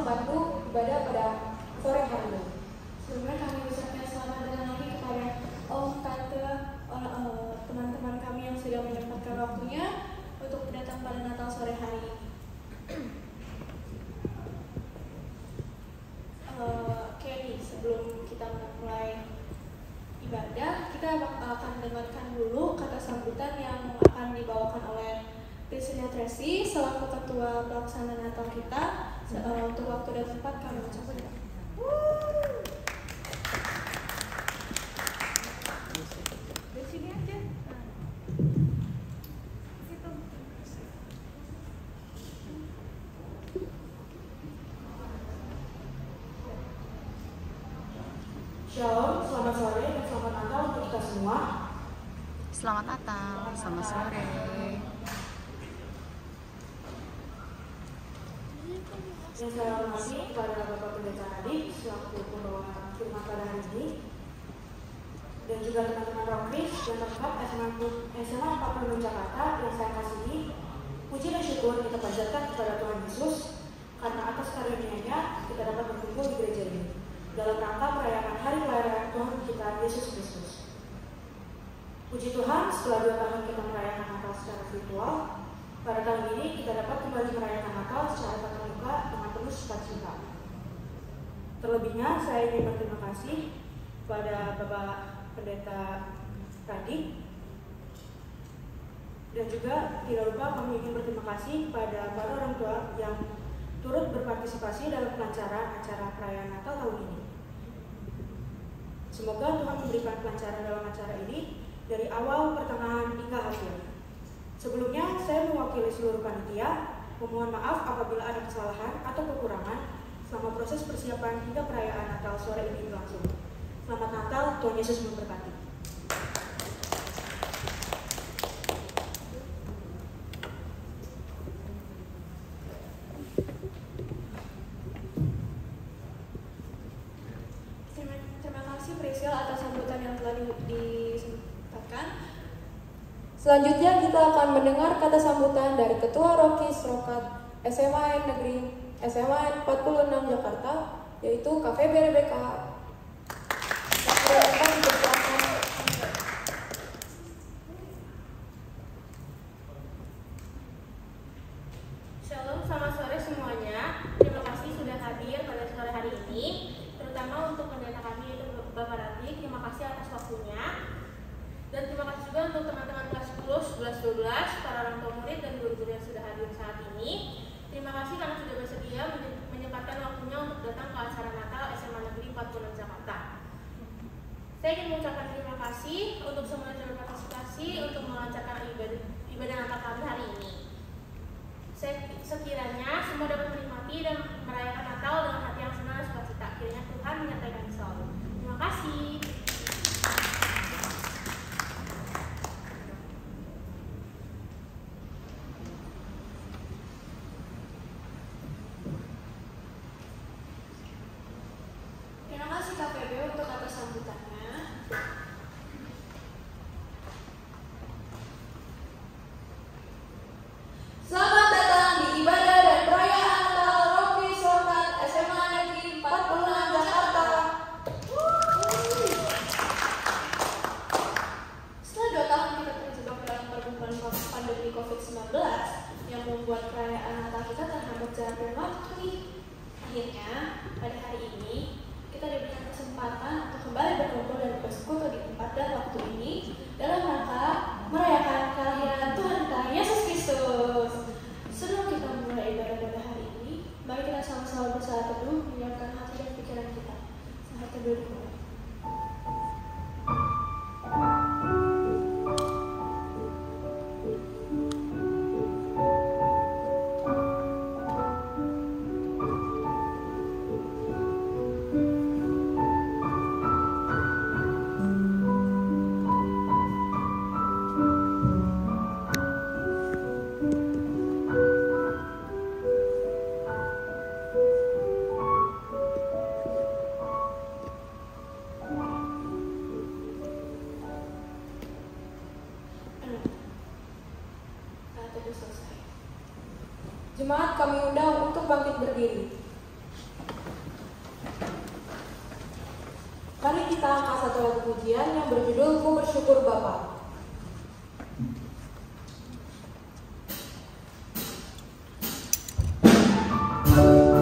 membantu ibadah pada sore hari ini. Sebelumnya kami ucapkan selamat datang lagi kepada om, tante, teman-teman kami yang sudah menyempatkan waktunya untuk datang pada Natal sore hari ini. Oke nih, sebelum kita mulai ibadah, kita akan dengarkan dulu kata sambutan yang akan dibawakan oleh Priscilia Tracy selaku ketua pelaksana Natal kita. Untuk waktu dan tempat kami ucapkan. Di sini aja. Situ. Shalom, selamat sore dan selamat Natal untuk kita semua. Selamat Natal, selamat sore. Yang saya hormati kepada Bapak Pendeta Adik selaku pembawa firman pada hari ini, dan juga teman-teman Rokris dan lengkap SMA 40 Jakarta yang saya kasihi. Puji dan syukur kita panjatkan kepada Tuhan Yesus karena atas karunia-Nya kita dapat berkumpul di gereja ini dalam rangka merayakan hari kelahiran Tuhan kita Yesus Kristus. Puji Tuhan, setelah 2 tahun kita merayakan Natal secara virtual, pada tahun ini kita dapat kembali merayakan Natal secara tatap muka dengan penuh sukacita. Terlebihnya, saya ingin berterima kasih kepada Bapak Pendeta Radik, dan juga tidak lupa kami ingin berterima kasih kepada para orang tua yang turut berpartisipasi dalam kelancaran acara perayaan Natal tahun ini. Semoga Tuhan memberikan kelancaran dalam acara ini dari awal, pertengahan, hingga akhir. Sebelumnya, saya mewakili seluruh panitia memohon maaf apabila ada kesalahan atau kekurangan selama proses persiapan hingga perayaan Natal sore ini berlangsung. Selamat Natal, Tuhan Yesus memberkati. Terima kasih Priscil atas sambutan yang telah disempatkan. Selanjutnya kita akan mendengar kata sambutan dari Ketua Rokis Rokat SMA Negeri SMA 46 Jakarta, yaitu KVB Rebeka. Shalom, selamat sore semuanya. Terima kasih sudah hadir pada sore hari ini, terutama untuk pendeta kami yaitu Bapak Radik. Terima kasih atas waktunya. Dan terima kasih juga untuk teman-teman kelas 10, 11, 12, para orang tua murid dan guru-guru yang sudah hadir saat ini. Terima kasih karena sudah bersedia menyempatkan waktunya untuk datang ke acara Natal SMA Negeri 46 Jakarta. Saya ingin mengucapkan terima kasih untuk semua yang telah berpartisipasi untuk melancarkan ibadah Natal kami hari ini. Sekiranya semua dapat menikmati dan merayakan Natal dengan hati yang senang dan sukacita. Kiranya Tuhan menyertai kami selalu. Terima kasih. Terima kasih KPB untuk atas sambutannya. Selamat datang di ibadah dan perayaan Natal Rokis Rokat SMA Negeri 46 Jakarta. Setelah 2 tahun kita terjebak dalam perburuan pandemi COVID-19 yang membuat perayaan Natal kita terhambat jarak dan waktu, akhirnya pada hari ini kita diberikan kesempatan untuk kembali berkumpul dan bersekutu di tempat dan waktu ini dalam rangka merayakan kelahiran Tuhan kita Yesus Kristus. Sebelum kita mulai ibadah pada hari ini, mari kita sama-sama bersaat teduh menyiapkan hati dan pikiran kita. Saat teduh dimulai. Jemaat kami undang untuk bangkit berdiri. Mari kita angkat satu lagu pujian yang berjudul Ku Bersyukur Bapa. Yeah.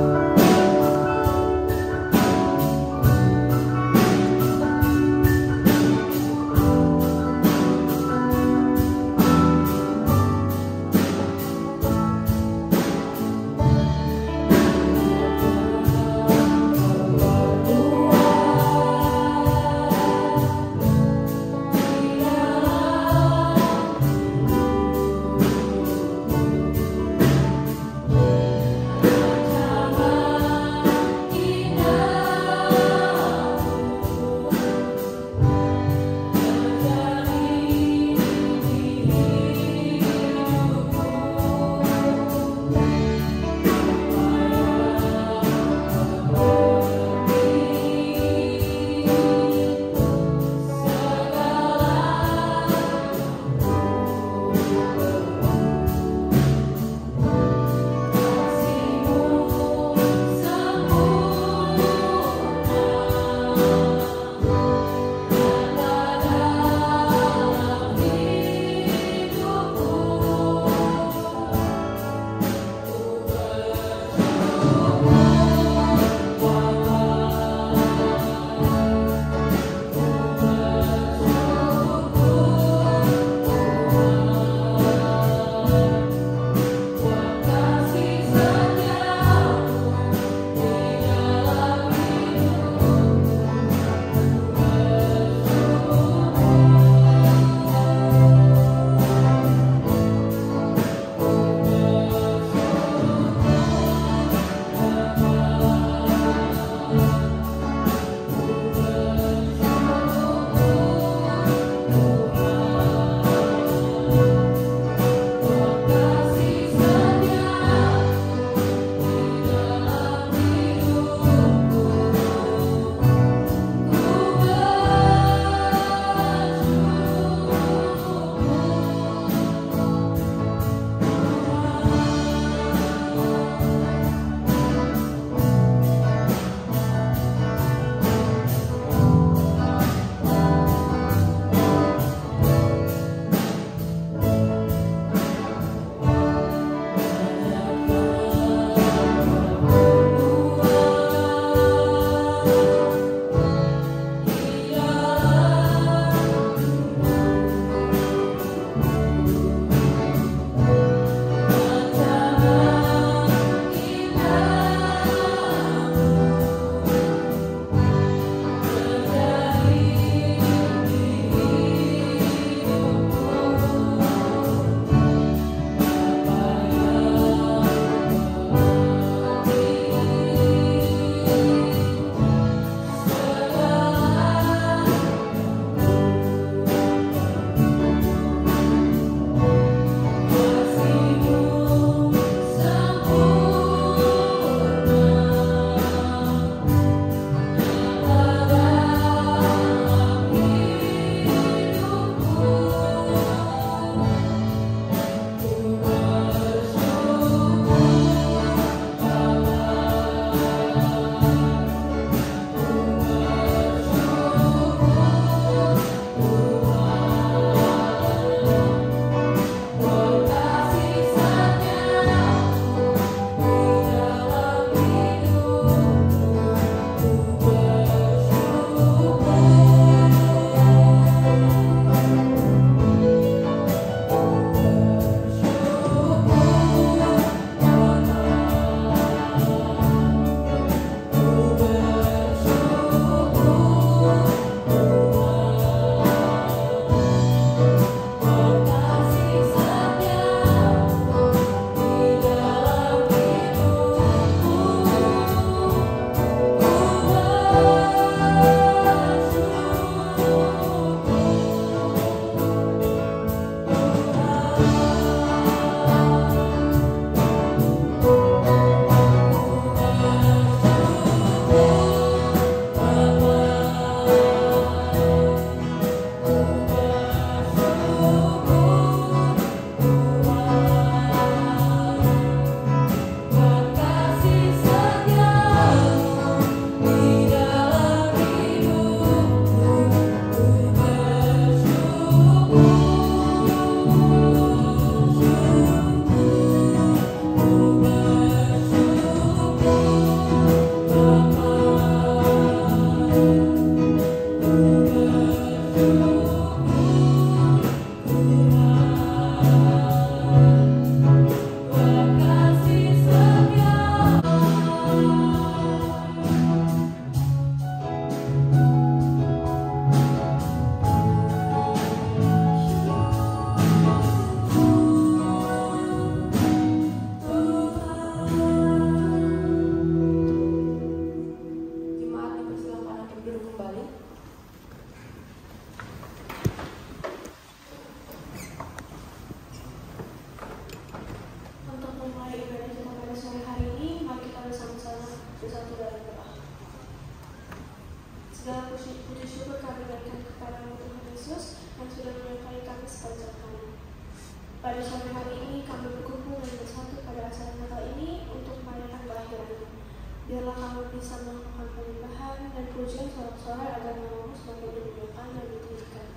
sore agar namamu semakin dimuliakan dan ditinggikan.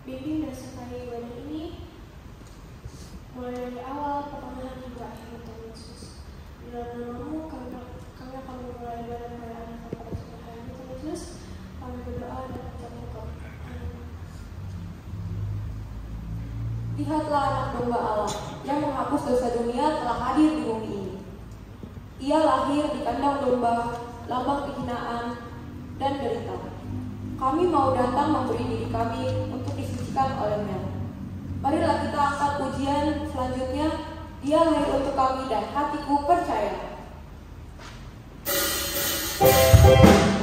Bimbing dan sertai ibadah ini mulai dari awal, pertengahan hingga akhir Tuhan Yesus. Di dalam namamu kami akan memulai ibadah perayaan kepada Tuhan Yesus. Kami berdoa dan mengucap syukur. Amin. Lihatlah anak domba Allah yang menghapus dosa dunia telah hadir di bumi ini. Ia lahir di kandang domba, lambang kehinaan dan derita. Kami mau datang memberi diri kami untuk disucikan oleh-Nya. Marilah kita angkat pujian selanjutnya. Dia lahir untuk kami dan hatiku percaya. Semua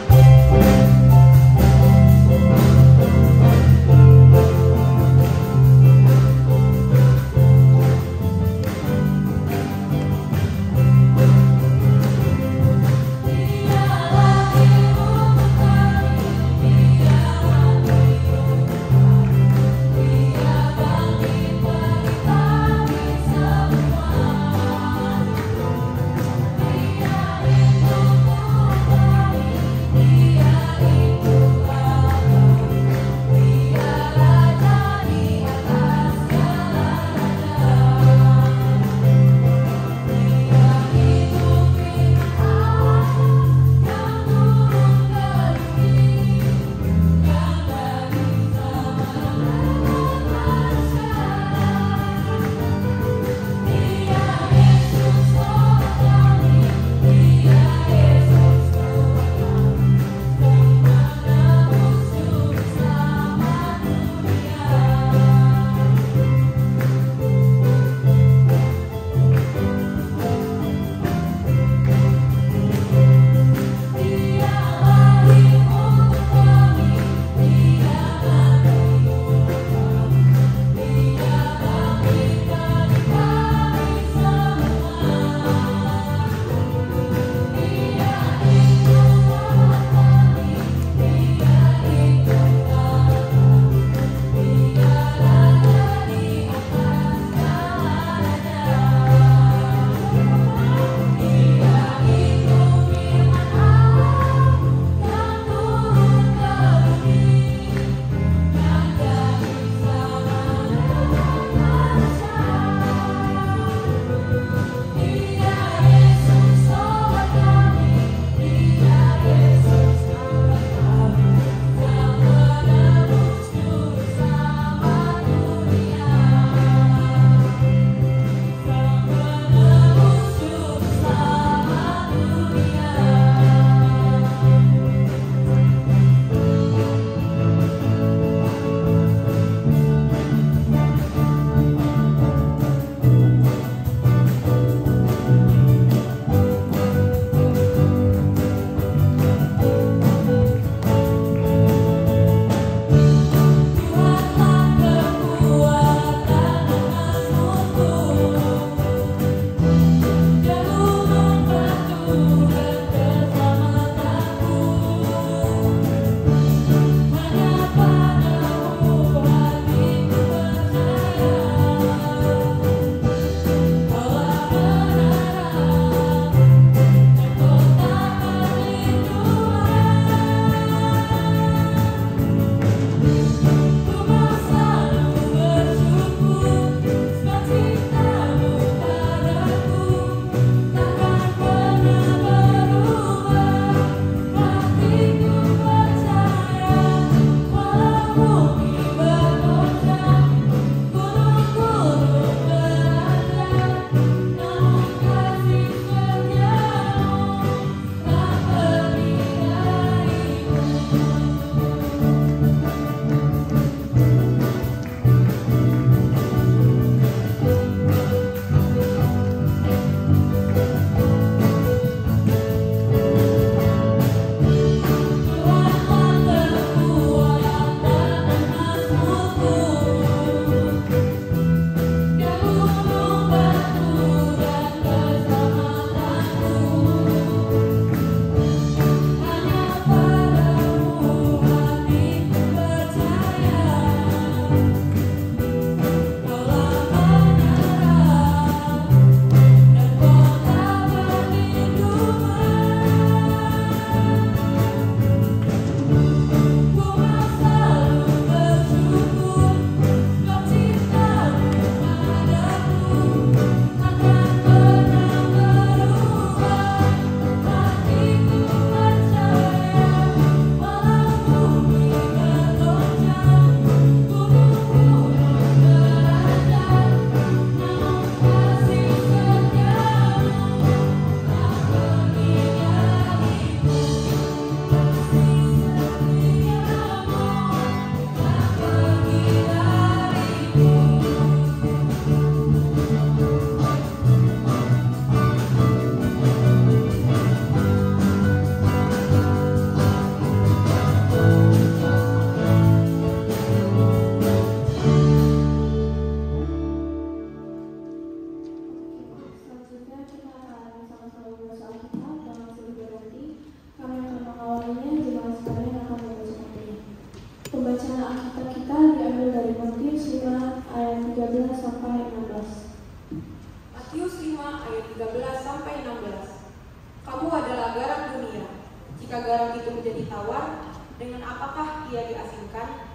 5 ayat 13 sampai 16. Kamu adalah garam dunia. Jika garam itu menjadi tawar, dengan apakah ia diasinkan?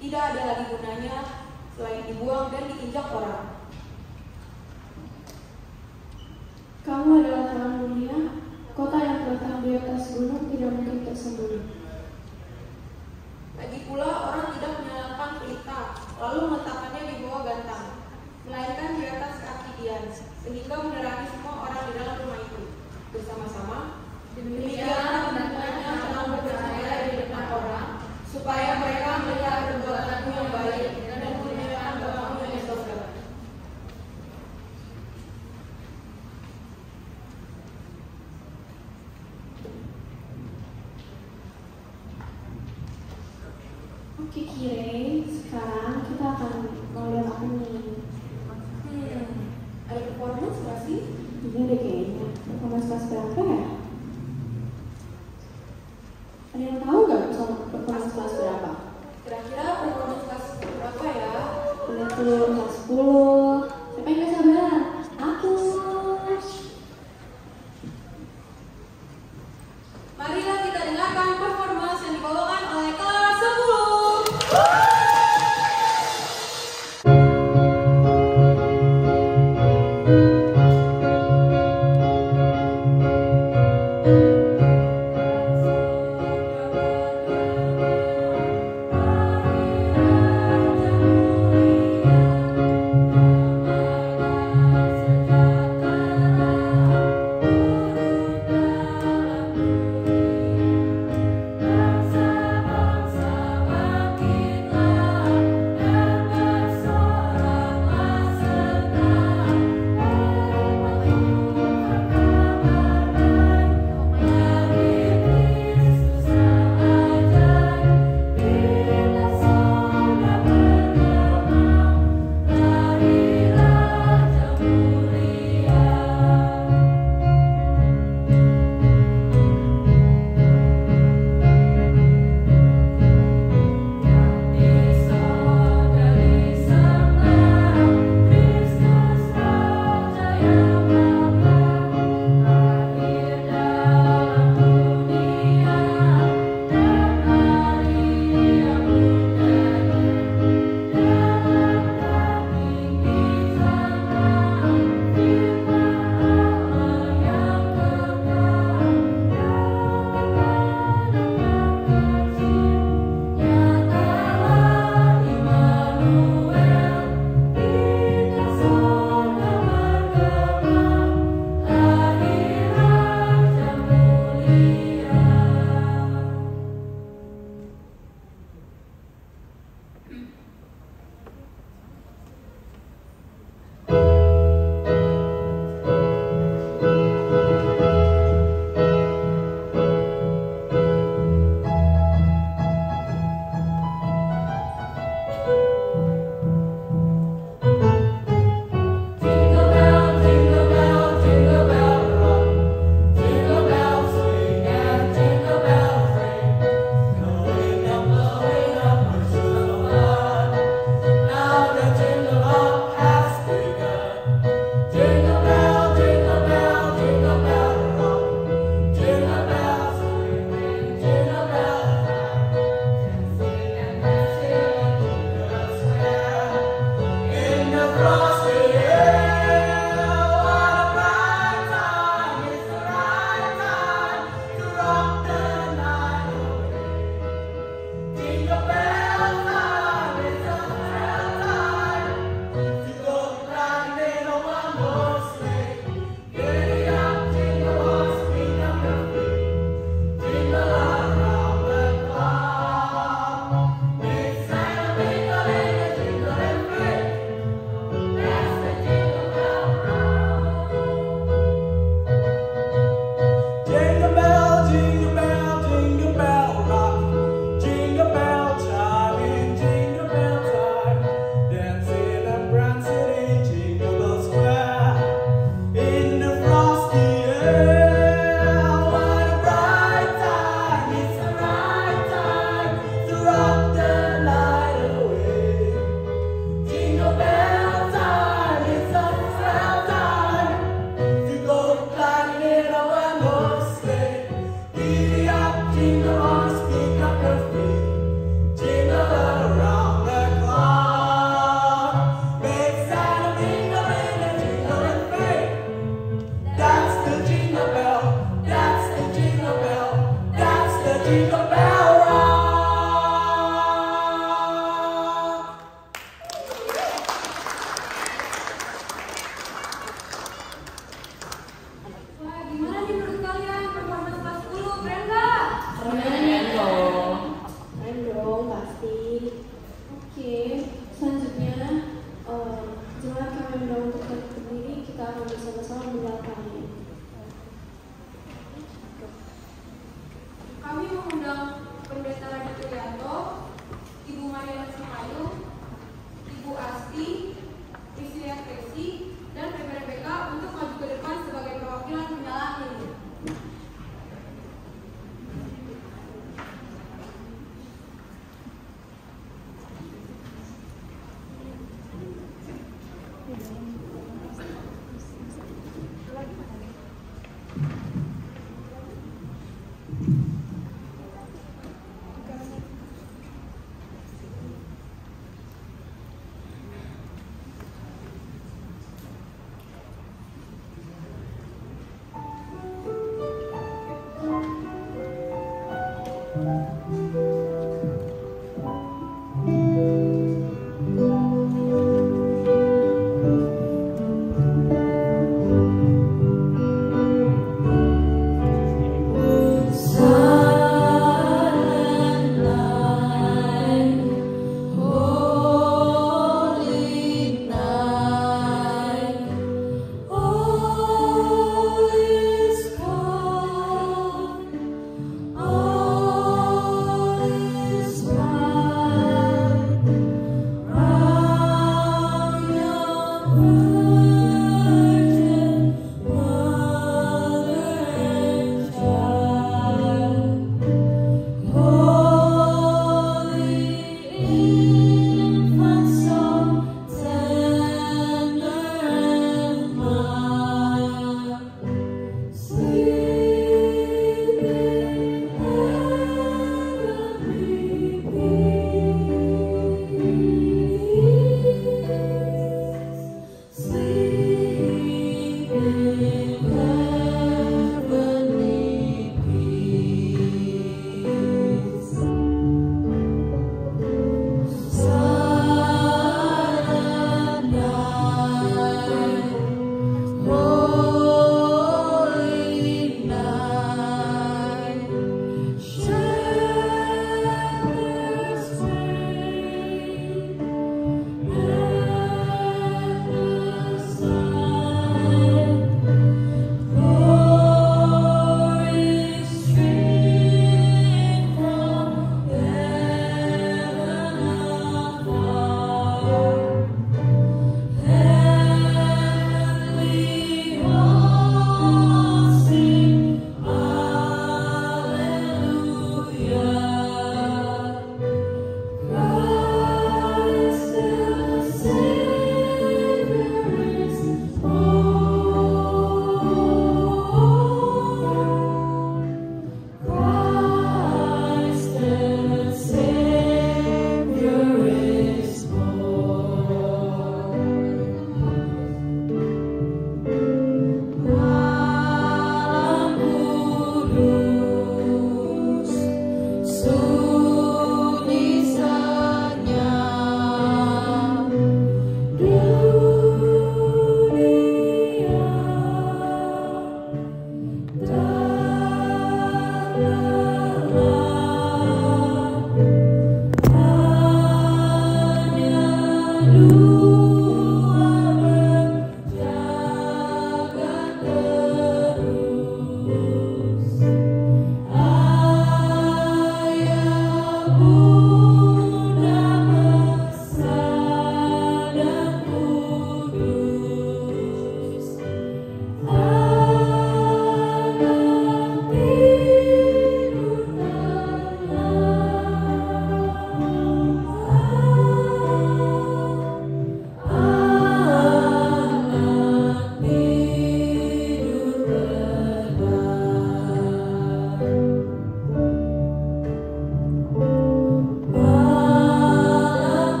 Tidak ada lagi gunanya selain dibuang dan diinjak orang. Kamu adalah terang dunia. Kota yang terletak di atas gunung tidak mungkin tersembunyi. Lagi pula orang tidak menyalakan pelita, lalu meletakkannya di bawah gantang, melainkan di atas kaki dian, sehingga menerangi semua orang di dalam rumah itu. Bersama-sama, demikianlah hendaknya terang bercahaya di depan orang, supaya mereka melihat perbuatanmu yang baik dan memuliakan Bapamu yang di surga. Oke Kire, sekarang kita akan melihat apa nih? Ada performance nggak sih? Ini deh kayaknya. Performance kelas berapa ya? Ada yang tahu nggak soal performance kelas berapa? Kira-kira performance kelas berapa ya? Lihat dulu kelas 10. Siapa yang gak sabar? Aku. Marilah kita dengarkan performance yang dibawakan oleh kelas 10.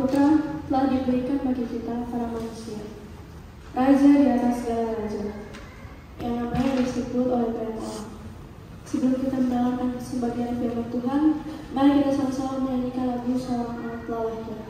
Putra telah diberikan bagi kita para manusia, Raja di atas segala raja, yang namanya disebut oleh banyak orang. Sebelum kita mendengarkan sebagian firman Tuhan, mari kita sama-sama menyanyikan lagu Seorang Anak Telah Lahir.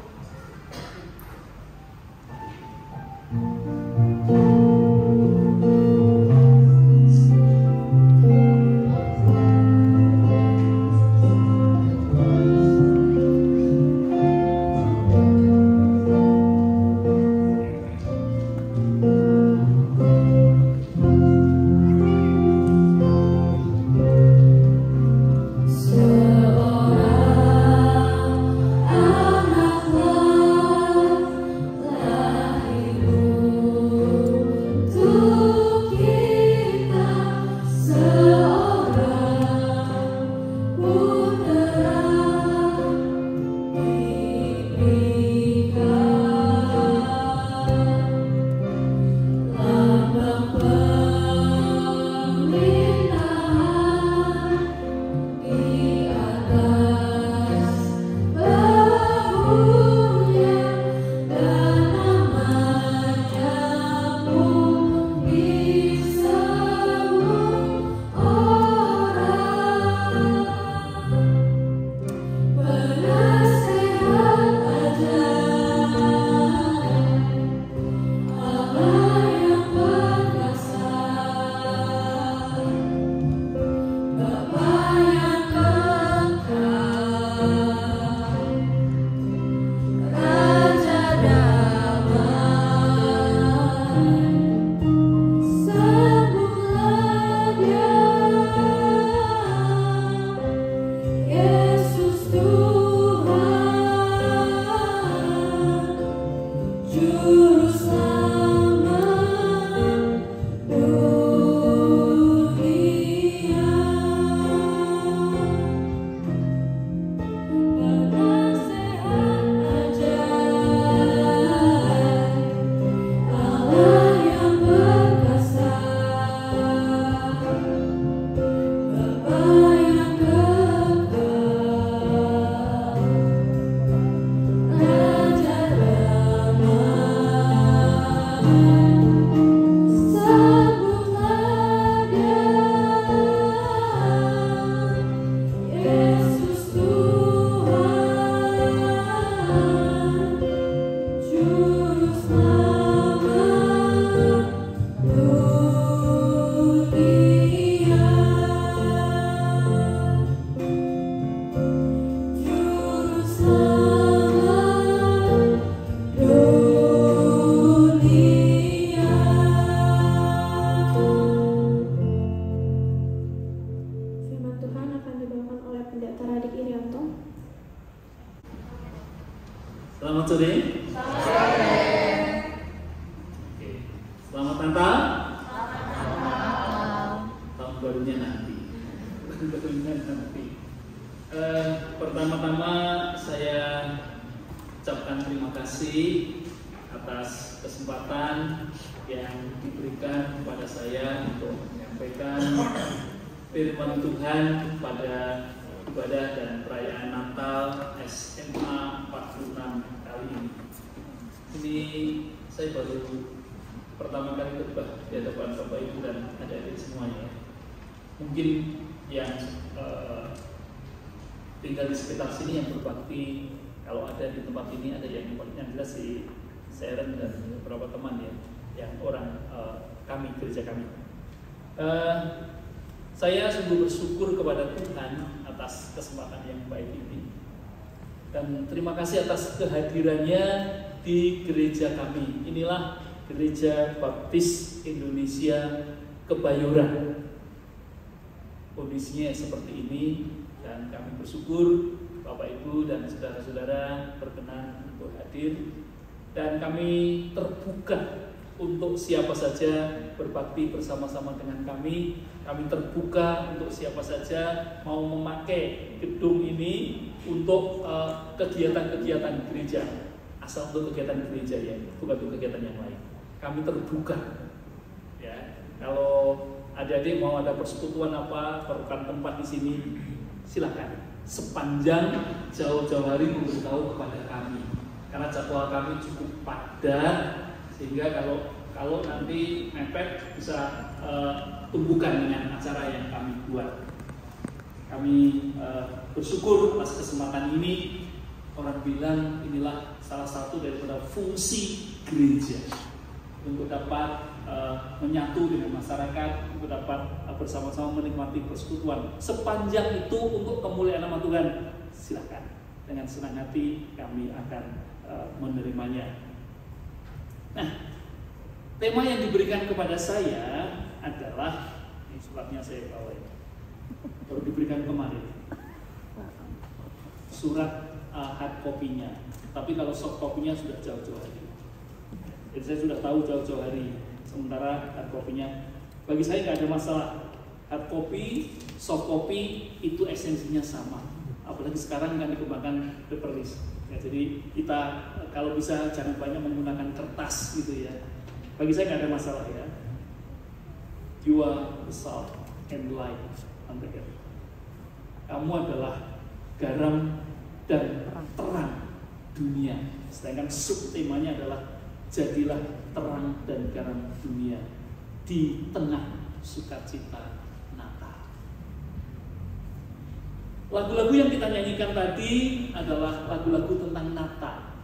Selamat sore. Selamat sore. Oke. Selamat Natal. Tahun barunya nanti. Pertama-tama saya ucapkan terima kasih atas kesempatan yang diberikan kepada saya untuk menyampaikan firman Tuhan pada ibadah dan perayaan Natal SMA 46 kali ini. Ini saya baru pertama kali khotbah di hadapan Bapak Ibu dan adik-adik semuanya. Mungkin yang tinggal di sekitar sini yang berbakti, kalau ada di tempat ini ada yang jelas si Seren dan beberapa teman ya, yang orang kami, gereja kami. Saya sungguh bersyukur kepada Tuhan atas kesempatan yang baik ini, dan terima kasih atas kehadirannya di gereja kami. Inilah Gereja Baptis Indonesia Kebayoran. Kondisinya seperti ini, dan kami bersyukur Bapak Ibu dan saudara-saudara berkenan untuk hadir, dan kami terbuka untuk siapa saja berbakti bersama-sama dengan kami. Kami terbuka untuk siapa saja mau memakai gedung ini untuk kegiatan-kegiatan gereja, asal untuk kegiatan gereja ya, bukan untuk kegiatan yang lain. Kami terbuka ya. Kalau adik-adik mau ada persekutuan apa, perlukan tempat di sini, silakan. Sepanjang jauh-jauh hari memberitahu kepada kami. karena jadwal kami cukup padat, sehingga kalau nanti mepet bisa tumbuhkan dengan acara yang kami buat. Kami bersyukur atas kesempatan ini. Orang bilang inilah salah satu daripada fungsi gereja untuk dapat menyatu dengan masyarakat, untuk dapat bersama-sama menikmati persekutuan. Sepanjang itu untuk kemuliaan nama Tuhan, silakan. Dengan senang hati kami akan menerimanya. Nah, tema yang diberikan kepada saya adalah, ini suratnya saya bawa ini, baru diberikan kemarin, surat hard copy-nya, tapi kalau soft copy-nya sudah jauh-jauh hari. Jadi saya sudah tahu jauh-jauh hari. Sementara hard copy-nya, bagi saya nggak ada masalah. Hard copy, soft copy itu esensinya sama. Apalagi sekarang kan dikembangkan paperless. Ya, jadi kita kalau bisa jangan banyak menggunakan kertas gitu ya. Bagi saya nggak ada masalah ya. You are the salt and light on the earth. Kamu adalah garam dan terang dunia. Sedangkan subtemanya adalah jadilah terang dan garam dunia di tengah sukacita Natal. Lagu-lagu yang kita nyanyikan tadi adalah lagu-lagu tentang Natal,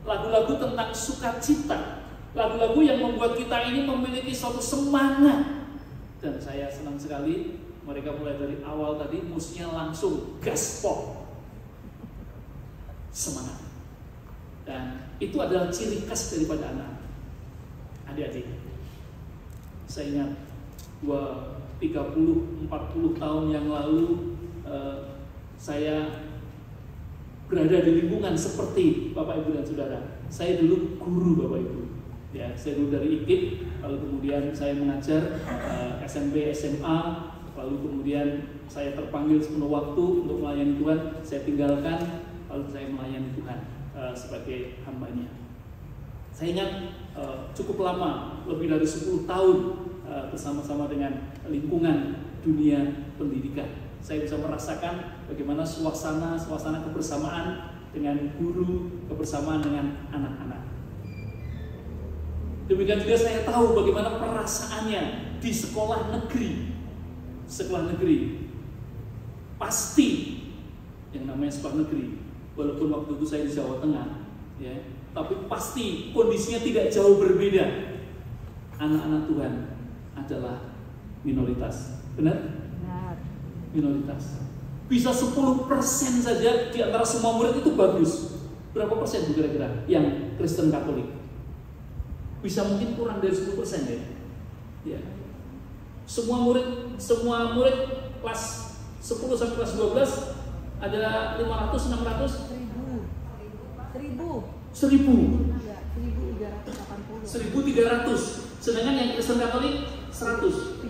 lagu-lagu tentang sukacita, lagu-lagu yang membuat kita ini memiliki suatu semangat. Dan saya senang sekali mereka mulai dari awal tadi musiknya langsung gaspol, semangat. Dan itu adalah ciri khas daripada anak. Adik-adik, saya ingat 30-40 tahun yang lalu saya berada di lingkungan seperti Bapak Ibu dan Saudara. Saya dulu guru Bapak Ibu. Ya, saya dulu dari IKIP, lalu kemudian saya mengajar SMP, SMA, lalu kemudian saya terpanggil sepenuh waktu untuk melayani Tuhan. Saya tinggalkan, lalu saya melayani Tuhan sebagai hambanya. Saya ingat cukup lama, lebih dari 10 tahun bersama-sama dengan lingkungan dunia pendidikan. Saya bisa merasakan bagaimana suasana kebersamaan dengan guru, kebersamaan dengan anak-anak. Demikian juga saya tahu bagaimana perasaannya di sekolah negeri. Sekolah negeri pasti yang namanya sekolah negeri. Walaupun waktu itu saya di Jawa Tengah, ya, tapi pasti kondisinya tidak jauh berbeda. Anak-anak Tuhan adalah minoritas, benar? Benar. Minoritas. Bisa 10% saja di antara semua murid itu bagus. Berapa persen kira-kira yang Kristen Katolik? Bisa mungkin kurang dari 10% ya. Ya. Semua murid kelas 10 sampai kelas 12 ada 500, 600? 1.380. Sedangkan yang Kristen Katolik 100. 30.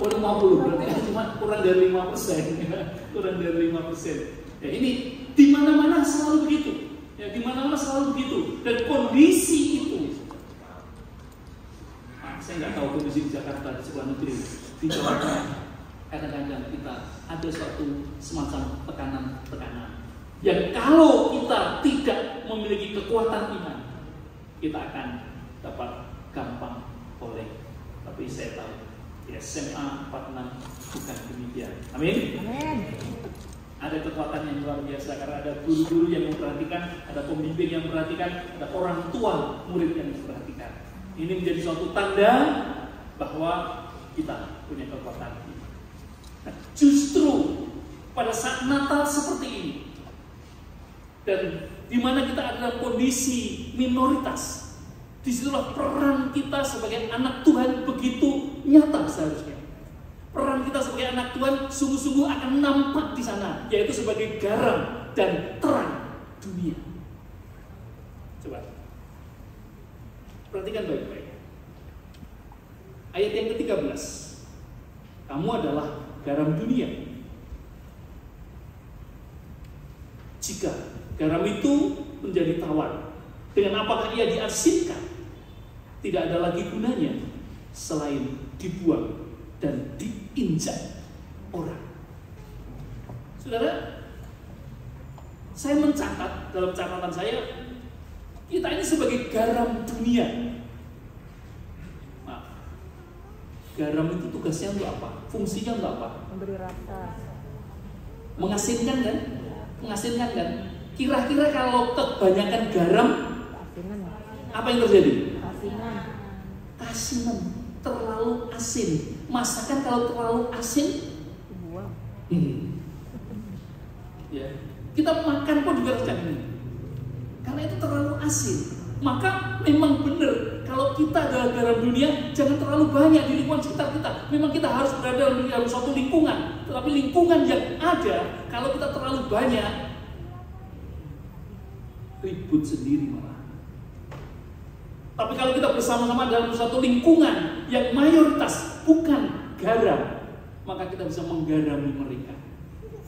Oh, 50, berarti cuma kurang dari 5%. Kurang dari 5%. Ya, ini di mana-mana selalu begitu. Ya, di mana-mana selalu begitu. Dan kondisi itu, saya nggak tahu kondisi di Jakarta, di sekolah negeri, di Jawa Tengah. Kadang-kadang kita ada suatu semacam tekanan-tekanan yang kalau kita tidak memiliki kekuatan iman, kita akan dapat gampang oleh. Tapi saya tahu di SMA 46 bukan demikian. Amin. Amin. Ada kekuatan yang luar biasa karena ada guru-guru yang memperhatikan, ada pembimbing yang memperhatikan, ada orang tua murid yang memperhatikan. Ini menjadi suatu tanda bahwa kita punya kekuatan. Nah, justru pada saat Natal seperti ini, dan di mana kita adalah kondisi minoritas, disitulah peran kita sebagai anak Tuhan begitu nyata seharusnya. Peran kita sebagai anak Tuhan sungguh-sungguh akan nampak di sana, yaitu sebagai garam dan terang dunia. Coba perhatikan baik-baik. Ayat yang ke-13. Kamu adalah garam dunia. Jika garam itu menjadi tawar, dengan apakah ia diasinkan? Tidak ada lagi gunanya selain dibuang dan diinjak orang. Saudara, Saya mencatat dalam catatan saya, kita ini sebagai garam dunia. Nah, garam itu tugasnya untuk apa? Fungsinya untuk apa? Memberi rasa. Mengasinkan kan? Mengasinkan kan? Kira-kira kalau kebanyakan garam, Asinan. apa yang terjadi? Asinan. Asinan, terlalu asin. Masakan kalau terlalu asin, Dibuang. ya, kita makan pun juga seperti ini. Karena itu terlalu asin. Maka memang benar, kalau kita adalah garam dunia, jangan terlalu banyak di lingkungan sekitar kita. Memang kita harus berada dalam suatu lingkungan. Tetapi lingkungan yang ada, kalau kita terlalu banyak, ribut sendiri malah. Tapi kalau kita bersama-sama dalam suatu lingkungan yang mayoritas bukan garam, maka kita bisa menggarami mereka.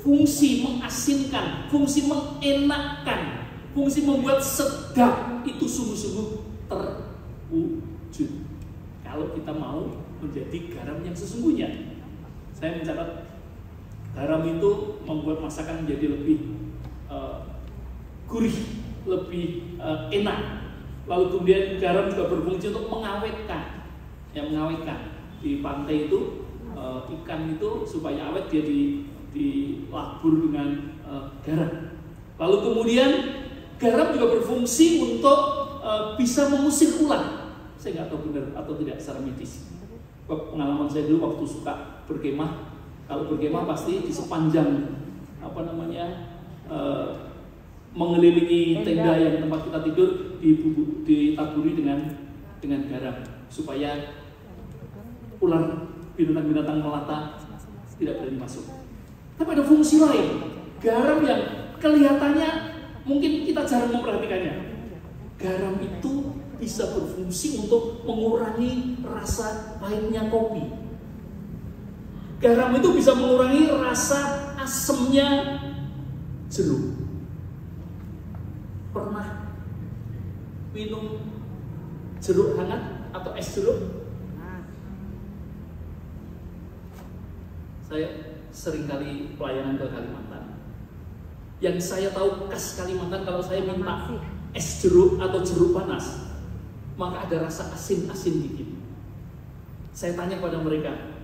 Fungsi mengasinkan, fungsi mengenakkan, fungsi membuat sedap itu sungguh-sungguh terwujud. Kalau kita mau menjadi garam yang sesungguhnya. Saya mencatat garam itu membuat masakan menjadi lebih gurih, lebih enak. Lalu kemudian garam juga berfungsi untuk mengawetkan, yang mengawetkan di pantai itu ikan itu supaya awet dia dilabur dengan garam. Lalu kemudian garam juga berfungsi untuk bisa mengusir ular. Saya nggak tahu benar atau tidak secara medis. Pengalaman saya dulu waktu suka berkemah, kalau berkemah pasti di sepanjang mengelilingi tenda yang tempat kita tidur ditaburi dengan garam supaya ular binatang-binatang melata tidak berani masuk. Tapi ada fungsi lain, garam yang kelihatannya mungkin kita jarang memperhatikannya. Garam itu bisa berfungsi untuk mengurangi rasa pahitnya kopi. Garam itu bisa mengurangi rasa asemnya jeruk. Pernah minum jeruk hangat atau es jeruk? Saya seringkali pelayanan ke Kalimantan. Yang saya tahu khas Kalimantan, kalau saya minta es jeruk atau jeruk panas, maka ada rasa asin-asin dikit. Saya tanya pada mereka,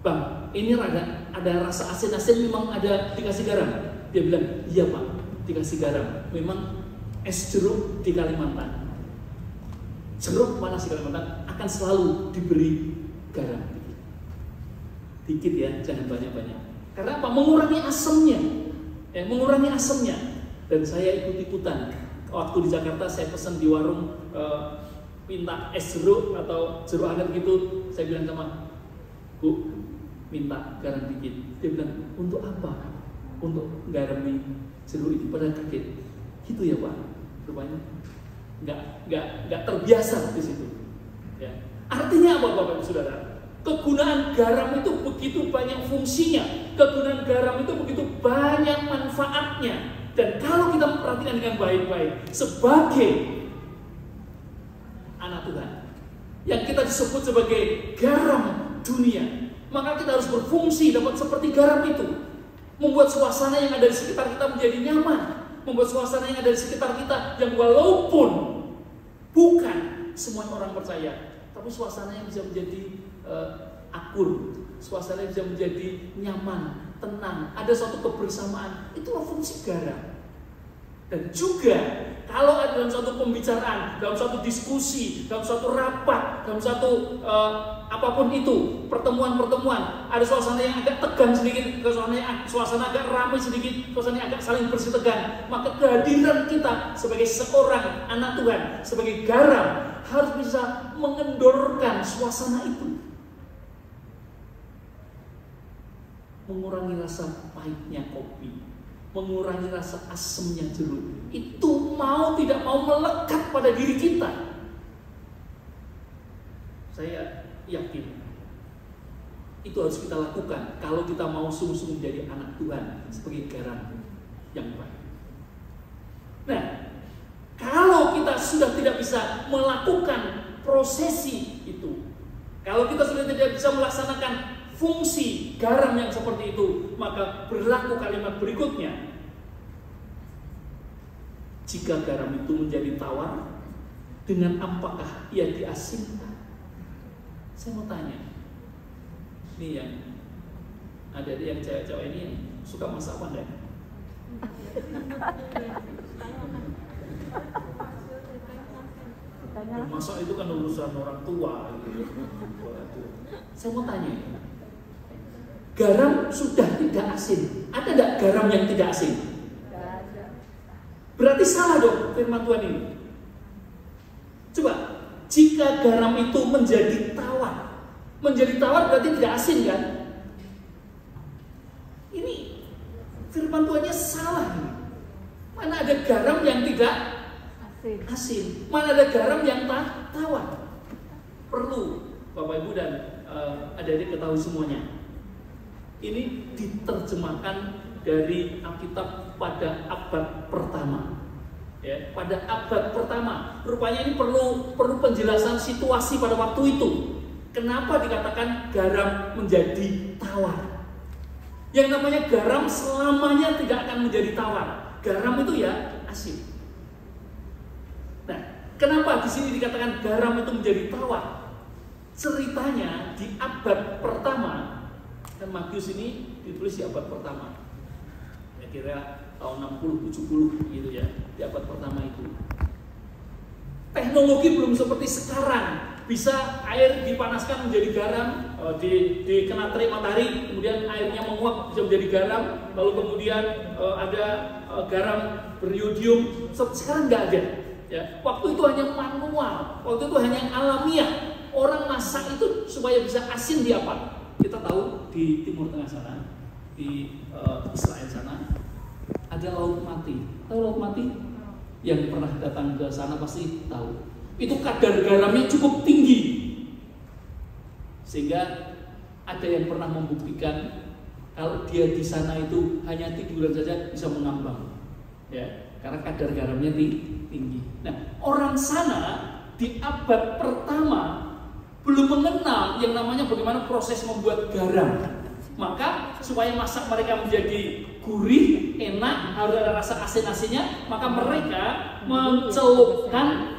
"Bang, ini ada rasa asin-asin, memang ada dikasih garam?" Dia bilang, "Iya Pak, dikasih garam. Memang es jeruk di Kalimantan, jeruk panas di Kalimantan akan selalu diberi garam dikit ya, jangan banyak-banyak. Karena apa? Mengurangi asamnya, mengurangi asamnya. Dan saya ikut-ikutan. Waktu di Jakarta saya pesan di warung minta es jeruk atau jeruk hangat gitu. Saya bilang sama Bu, minta garam dikit. Dia bilang, untuk apa? Untuk garami jeruk ini. Pada kaget. Gitu ya Pak, rupanya nggak terbiasa di situ. Ya. Artinya apa Bapak Ibu Saudara? Kegunaan garam itu begitu banyak fungsinya, kegunaan garam itu begitu banyak manfaatnya. Dan kalau kita memperhatikan dengan baik-baik, sebagai anak Tuhan, yang kita disebut sebagai garam dunia, maka kita harus berfungsi dapat seperti garam itu, membuat suasana yang ada di sekitar kita menjadi nyaman, membuat suasana yang ada di sekitar kita yang walaupun bukan semua orang percaya, tapi suasana yang bisa menjadi akur, suasana yang bisa menjadi nyaman, tenang, ada suatu kebersamaan. Itulah fungsi garam. Dan juga kalau ada dalam suatu pembicaraan, dalam suatu diskusi, dalam suatu rapat, dalam suatu apapun itu, pertemuan-pertemuan, ada suasana yang agak tegang sedikit, suasana agak ramai sedikit, suasana yang agak saling bersih tegang, maka kehadiran kita sebagai seorang anak Tuhan, sebagai garam, harus bisa mengendorkan suasana itu, mengurangi rasa pahitnya kopi, mengurangi rasa asamnya jeruk. Itu mau tidak mau melekat pada diri kita. Saya yakin itu harus kita lakukan kalau kita mau sungguh-sungguh menjadi anak Tuhan sebagai garam yang baik. Nah, kalau kita sudah tidak bisa melakukan prosesi itu, kalau kita sudah tidak bisa melaksanakan fungsi garam yang seperti itu, maka berlaku kalimat berikutnya. Jika garam itu menjadi tawar, dengan apakah ia diasinkan? Saya mau tanya, ini yang ada yang cewek-cewek ini yang suka masak apa enggak? Masak itu kan urusan orang tua gitu. Saya mau tanya, garam sudah tidak asin, ada enggak garam yang tidak asin? Berarti salah dong firman Tuhan ini. Coba, jika garam itu menjadi tawar berarti tidak asin kan? Ini firman Tuhannya salah nih. Mana ada garam yang tidak asin? Mana ada garam yang tawar? Perlu Bapak Ibu dan adik-adik ketahui semuanya. Ini diterjemahkan dari Alkitab pada abad pertama. Ya, pada abad pertama. Rupanya ini perlu penjelasan situasi pada waktu itu. Kenapa dikatakan garam menjadi tawar? Yang namanya garam selamanya tidak akan menjadi tawar. Garam itu ya asin. Nah, kenapa di sini dikatakan garam itu menjadi tawar? Ceritanya di abad pertama, dan Matius ini ditulis di abad pertama. Ya kira tahun 60-70 gitu ya, di abad pertama itu. Teknologi belum seperti sekarang. Bisa air dipanaskan menjadi garam, dikena terik matahari, kemudian airnya menguap bisa menjadi garam, lalu kemudian ada garam beriodium. Sekarang nggak ada. Ya. Waktu itu hanya manual, waktu itu hanya alamiah. Orang masak itu supaya bisa asin di apa? Kita tahu di Timur Tengah sana, di Israel sana, ada Laut Mati. Tahu Laut Mati? Yang pernah datang ke sana pasti tahu. Itu kadar garamnya cukup tinggi, sehingga ada yang pernah membuktikan kalau dia di sana itu hanya tiduran saja bisa mengambang, ya, karena kadar garamnya tinggi. Nah, orang sana di abad pertama belum mengenal yang namanya bagaimana proses membuat garam. Maka supaya masak mereka menjadi gurih, enak, harus ada rasa asin-asinnya, maka mereka mencelupkan,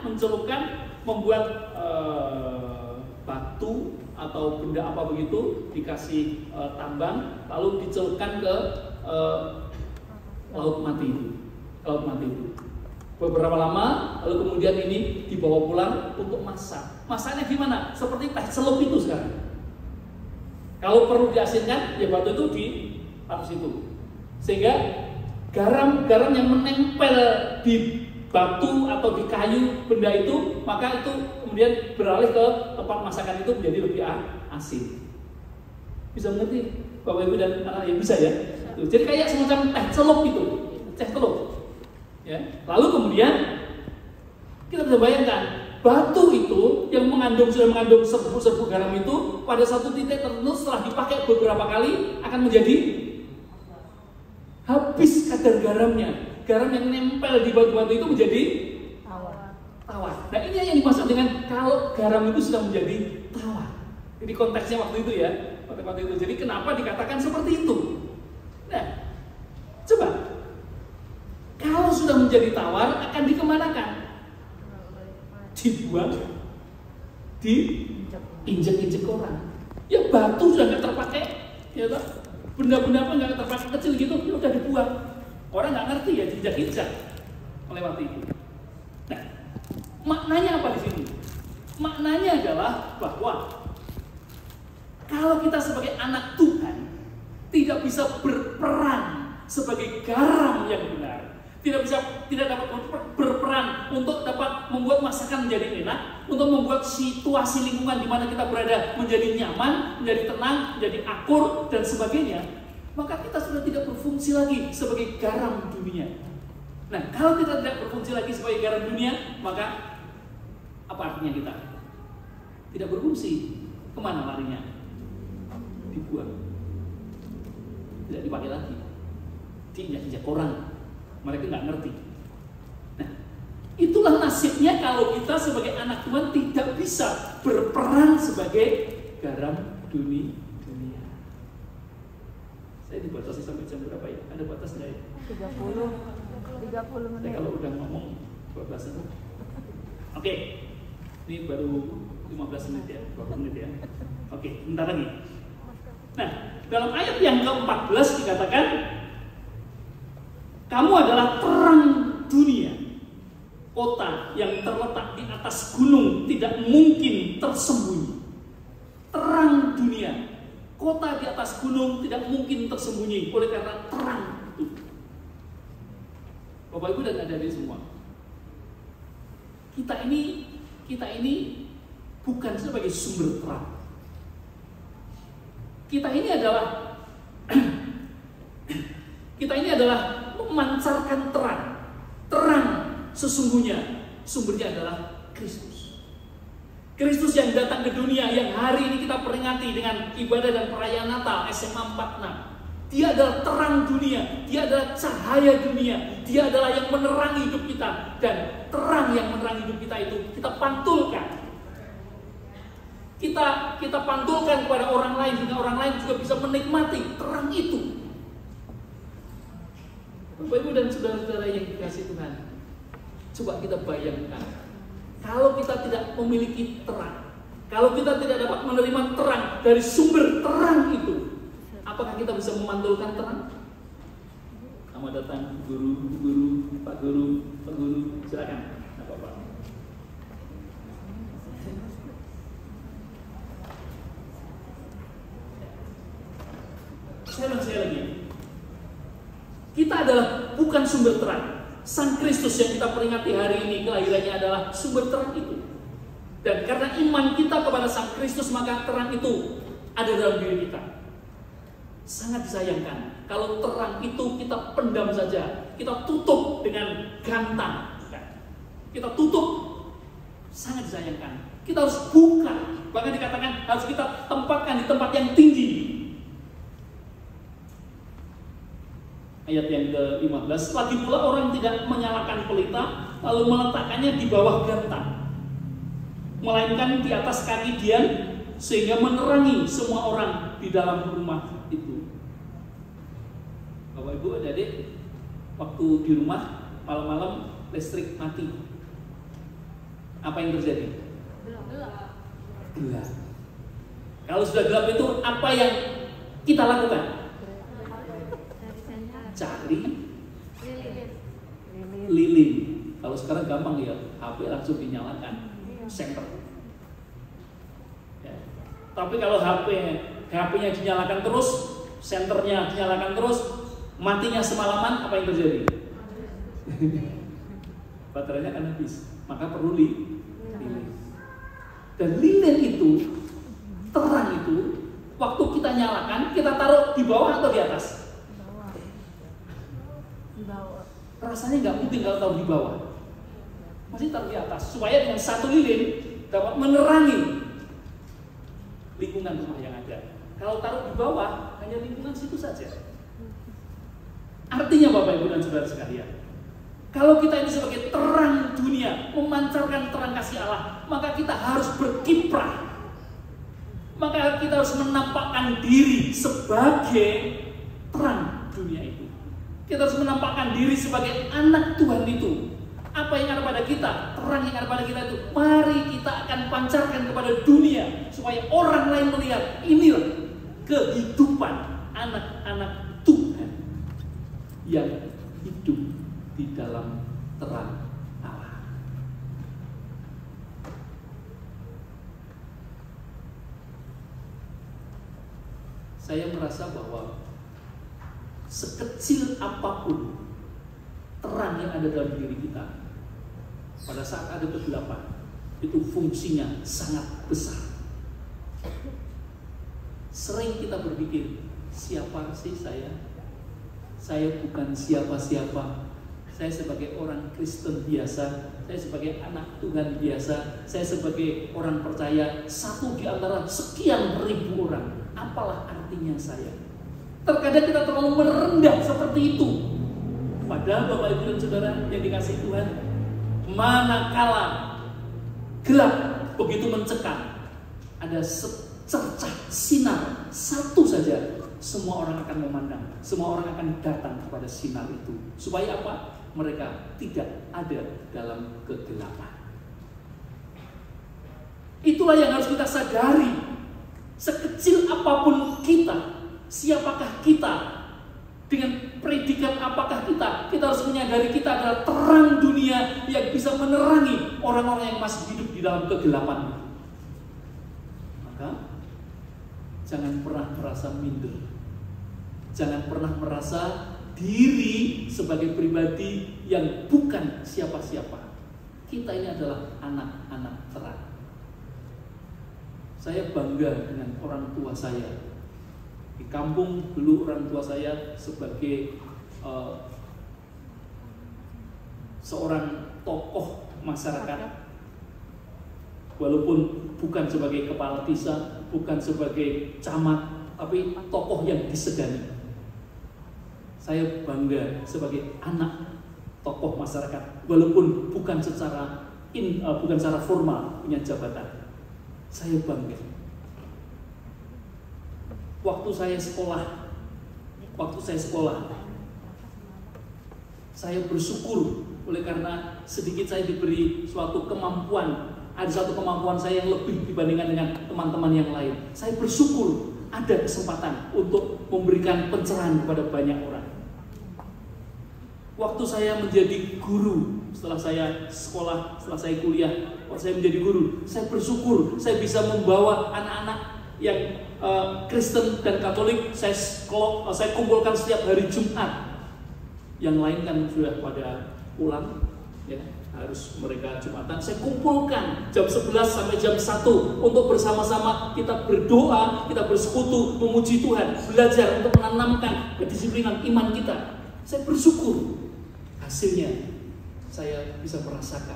membuat batu atau benda apa begitu, dikasih tambang, lalu dicelupkan ke laut mati itu. Beberapa lama, lalu kemudian ini dibawa pulang untuk masak. Masaknya gimana? Seperti teh celup itu sekarang. Kalau perlu diasinkan, ya batu itu ditaruh situ. Sehingga garam yang menempel di batu atau di kayu benda itu, maka itu kemudian beralih ke tempat masakan itu menjadi lebih asin. Bisa mengerti Bapak Ibu dan anak yang bisa ya? Jadi kayak semacam teh celup itu, teh celup. Ya. Lalu kemudian kita bisa bayangkan batu itu yang sudah mengandung serbu-serbu garam itu pada satu titik tertentu setelah dipakai beberapa kali akan menjadi habis kadar garamnya. Garam yang nempel di batu-batu itu menjadi tawar. Nah ini yang dimaksud dengan kalau garam itu sudah menjadi tawar. Jadi konteksnya waktu itu ya, waktu itu. Jadi kenapa dikatakan seperti itu? Nah, coba kalau sudah menjadi tawar akan dikemanakan? Dibuang, diinjek-injek orang. Ya batu sudah nggak terpakai, ya toh? Benda-benda apa nggak terpakai kecil gitu, ya udah dibuang. Orang nggak ngerti ya, diinjak-injak melewati itu. Nah, maknanya apa di sini? Maknanya adalah bahwa kalau kita sebagai anak Tuhan tidak bisa berperan sebagai garam yang benar, tidak dapat berperan untuk dapat membuat masakan menjadi enak, untuk membuat situasi lingkungan di mana kita berada menjadi nyaman, menjadi tenang, menjadi akur dan sebagainya, maka kita sudah tidak berfungsi lagi sebagai garam dunia. Nah, kalau kita tidak berfungsi lagi sebagai garam dunia, maka apa artinya kita? Tidak berfungsi. Kemana larinya? Dibuang. Tidak dipakai lagi. Diinjak-injak orang. Mereka nggak ngerti. Nah, itulah nasibnya kalau kita sebagai anak Tuhan tidak bisa berperan sebagai garam dunia. Saya dibatasi sampai jam berapa ya? Ada batasnya ya? 30 menit. Kalau udah ngomong 12 menit. Oke. Ini baru 15 menit ya, 20 menit ya. Oke, bentar lagi. Nah, dalam ayat yang ke-14 dikatakan, kamu adalah terang dunia. Kota yang terletak di atas gunung tidak mungkin tersembunyi. Terang dunia. Kota di atas gunung tidak mungkin tersembunyi oleh karena terang itu. Bapak Ibu dan adik-adik semua, kita ini bukan sebagai sumber terang. Kita ini adalah memancarkan terang. Terang sesungguhnya sumbernya adalah Kristus. Kristus yang datang ke dunia, yang hari ini kita peringati dengan ibadah dan perayaan Natal SMA 46. Dia adalah terang dunia, dia adalah cahaya dunia, dia adalah yang menerangi hidup kita. Dan terang yang menerangi hidup kita itu kita pantulkan. Kita pantulkan kepada orang lain, sehingga orang lain juga bisa menikmati terang itu. Bapak Ibu dan saudara-saudara yang dikasihi Tuhan, coba kita bayangkan, kalau kita tidak memiliki terang, kalau kita tidak dapat menerima terang dari sumber terang itu, apakah kita bisa memantulkan terang? Selamat datang guru, Pak Guru, silakan. Bapak. Saya lagi. Kita adalah bukan sumber terang. Sang Kristus yang kita peringati hari ini, kelahirannya adalah sumber terang itu. Dan karena iman kita kepada Sang Kristus, maka terang itu ada dalam diri kita. Sangat disayangkan kalau terang itu kita pendam saja, kita tutup dengan gantang. Kita tutup, sangat disayangkan. Kita harus buka, bahkan dikatakan harus kita tempatkan di tempat yang tinggi. Ayat yang ke-15, lagi pula orang tidak menyalakan pelita lalu meletakkannya di bawah gantang, melainkan di atas kaki Dian, sehingga menerangi semua orang di dalam rumah itu. Bapak Ibu adik-adik, waktu di rumah malam-malam listrik mati, apa yang terjadi? Gelap. Kalau sudah gelap itu apa yang kita lakukan? Cari lilin. Kalau sekarang gampang ya, HP langsung dinyalakan, senter. Ya. Tapi kalau HP-nya dinyalakan terus, senternya dinyalakan terus, matinya semalaman, apa yang terjadi? Baterainya akan habis, maka perlu lilin. Dan lilin itu, terang itu, waktu kita nyalakan, kita taruh di bawah atau di atas? Rasanya nggak mungkin kalau taruh di bawah, masih taruh di atas supaya dengan satu lilin dapat menerangi lingkungan rumah yang ada. Kalau taruh di bawah hanya lingkungan situ saja. Artinya Bapak Ibu dan Saudara sekalian, kalau kita ini sebagai terang dunia, memancarkan terang kasih Allah, maka kita harus berkiprah. Maka kita harus menampakkan diri sebagai terang dunia itu. Kita harus menampakkan diri sebagai anak Tuhan itu. Apa yang ada pada kita, terang yang ada pada kita itu, mari kita akan pancarkan kepada dunia supaya orang lain melihat inilah kehidupan anak-anak Tuhan yang hidup di dalam terang Allah. Saya merasa bahwa sekecil apapun terang yang ada dalam diri kita, pada saat ada kegelapan, itu fungsinya sangat besar. Sering kita berpikir, siapa sih saya? Saya bukan siapa-siapa. Saya sebagai orang Kristen biasa, saya sebagai anak Tuhan biasa, saya sebagai orang percaya, satu di antara sekian ribu orang. Apalah artinya saya? Terkadang kita terlalu merendah seperti itu. Padahal Bapak Ibu dan Saudara yang dikasihi Tuhan, manakala gelap begitu mencekam, ada secercah sinar satu saja semua orang akan memandang, semua orang akan datang kepada sinar itu. Supaya apa? Mereka tidak ada dalam kegelapan. Itulah yang harus kita sadari. Sekecil apapun kita, siapakah kita, dengan predikat apakah kita harus menyadari kita adalah terang dunia yang bisa menerangi orang-orang yang masih hidup di dalam kegelapan. Maka jangan pernah merasa minder. Jangan pernah merasa diri sebagai pribadi yang bukan siapa-siapa. Kita ini adalah anak-anak terang. Saya bangga dengan orang tua saya. Di kampung dulu orang tua saya sebagai seorang tokoh masyarakat. Walaupun bukan sebagai kepala desa, bukan sebagai camat, tapi tokoh yang disegani. Saya bangga sebagai anak tokoh masyarakat, walaupun bukan secara formal punya jabatan. Saya bangga. Waktu saya sekolah, saya bersyukur oleh karena sedikit saya diberi suatu kemampuan. Ada satu kemampuan saya yang lebih dibandingkan dengan teman-teman yang lain. Saya bersyukur ada kesempatan untuk memberikan pencerahan kepada banyak orang. Waktu saya menjadi guru, setelah saya sekolah, setelah saya kuliah, waktu saya menjadi guru, saya bersyukur saya bisa membawa anak-anak yang Kristen dan Katolik. Saya kumpulkan setiap hari Jumat. Yang lain kan sudah pada pulang, ya, harus mereka Jumatan. Saya kumpulkan jam 11 sampai jam 1 untuk bersama-sama kita berdoa, kita bersekutu, memuji Tuhan, belajar untuk menanamkan kedisiplinan iman kita. Saya bersyukur. Hasilnya saya bisa merasakan.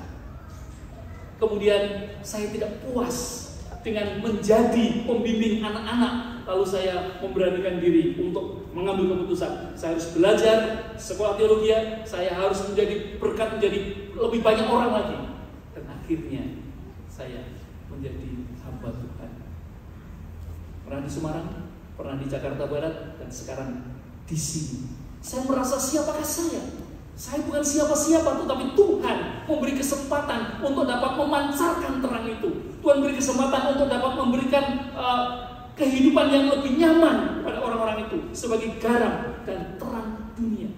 Kemudian saya tidak puas dengan menjadi pembimbing anak-anak, lalu saya memberanikan diri untuk mengambil keputusan. Saya harus belajar sekolah teologi, saya harus menjadi berkat, menjadi lebih banyak orang lagi. Dan akhirnya saya menjadi hamba Tuhan. Pernah di Semarang, pernah di Jakarta Barat, dan sekarang di sini. Saya merasa siapakah saya? Saya bukan siapa-siapa, tetapi Tuhan memberi kesempatan untuk dapat memancarkan terang itu. Tuhan beri kesempatan untuk dapat memberikan kehidupan yang lebih nyaman pada orang-orang itu sebagai garam dan terang dunia.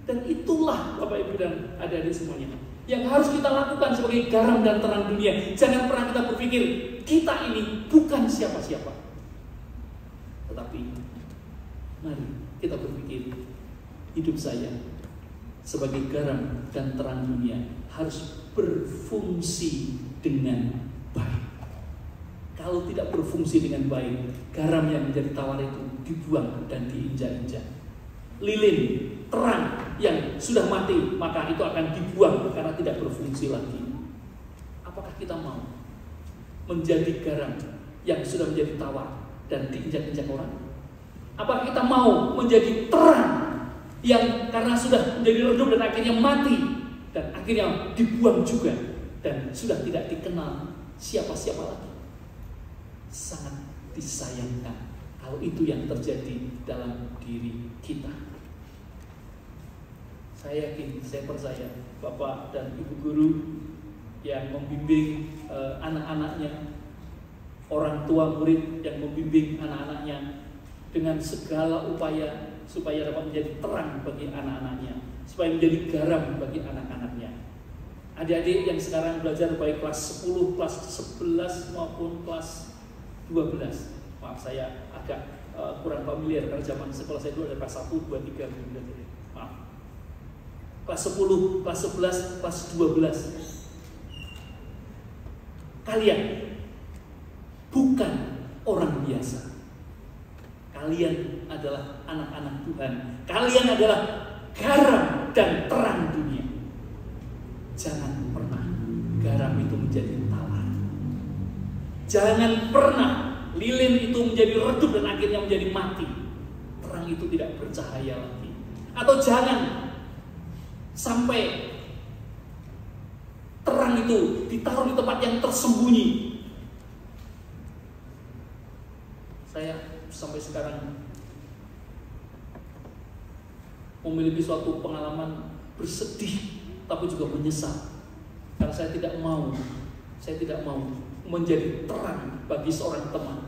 Dan itulah Bapak Ibu dan adik-adik semuanya yang harus kita lakukan sebagai garam dan terang dunia. Jangan pernah kita berpikir kita ini bukan siapa-siapa, tetapi mari kita berpikir hidup saya sebagai garam dan terang dunia harus berfungsi dengan baik. Kalau tidak berfungsi dengan baik, garam yang menjadi tawar itu dibuang dan diinjak-injak. Lilin, terang yang sudah mati, maka itu akan dibuang karena tidak berfungsi lagi. Apakah kita mau menjadi garam yang sudah menjadi tawar dan diinjak-injak orang? Apakah kita mau menjadi terang yang karena sudah menjadi redup dan akhirnya mati dan akhirnya dibuang juga dan sudah tidak dikenal siapa-siapa lagi? Sangat disayangkan kalau itu yang terjadi dalam diri kita. Saya yakin, saya percaya Bapak dan Ibu guru yang membimbing anak-anaknya, orang tua murid yang membimbing anak-anaknya dengan segala upaya supaya dapat menjadi terang bagi anak-anaknya, supaya menjadi garam bagi anak-anaknya. Adik-adik yang sekarang belajar baik kelas 10, kelas 11 maupun kelas 12. Maaf, saya agak kurang familiar karena zaman sekolah saya dulu ada kelas 1, 2, 3. Maaf. Kelas 10, kelas 11, kelas 12. Kalian bukan orang biasa. Kalian adalah anak-anak Tuhan. Kalian adalah garam dan terang dunia. Jangan pernah garam itu menjadi tawar. Jangan pernah lilin itu menjadi redup dan akhirnya menjadi mati. Terang itu tidak bercahaya lagi. Atau jangan sampai terang itu ditaruh di tempat yang tersembunyi. Saya sampai sekarang memiliki suatu pengalaman bersedih, tapi juga menyesal. Karena saya tidak mau menjadi terang bagi seorang teman.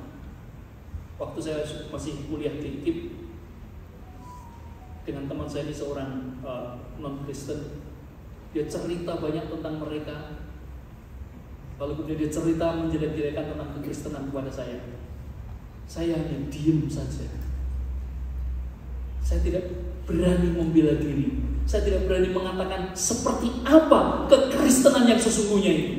Waktu saya masih kuliah di KIP, dengan teman saya ini seorang non-Kristen, dia cerita banyak tentang mereka. Lalu kemudian dia cerita menjelek-jelekan tentang kekristenan kepada saya. Saya hanya diam saja. Saya tidak berani membela diri. Saya tidak berani mengatakan seperti apa kekristenan yang sesungguhnya itu.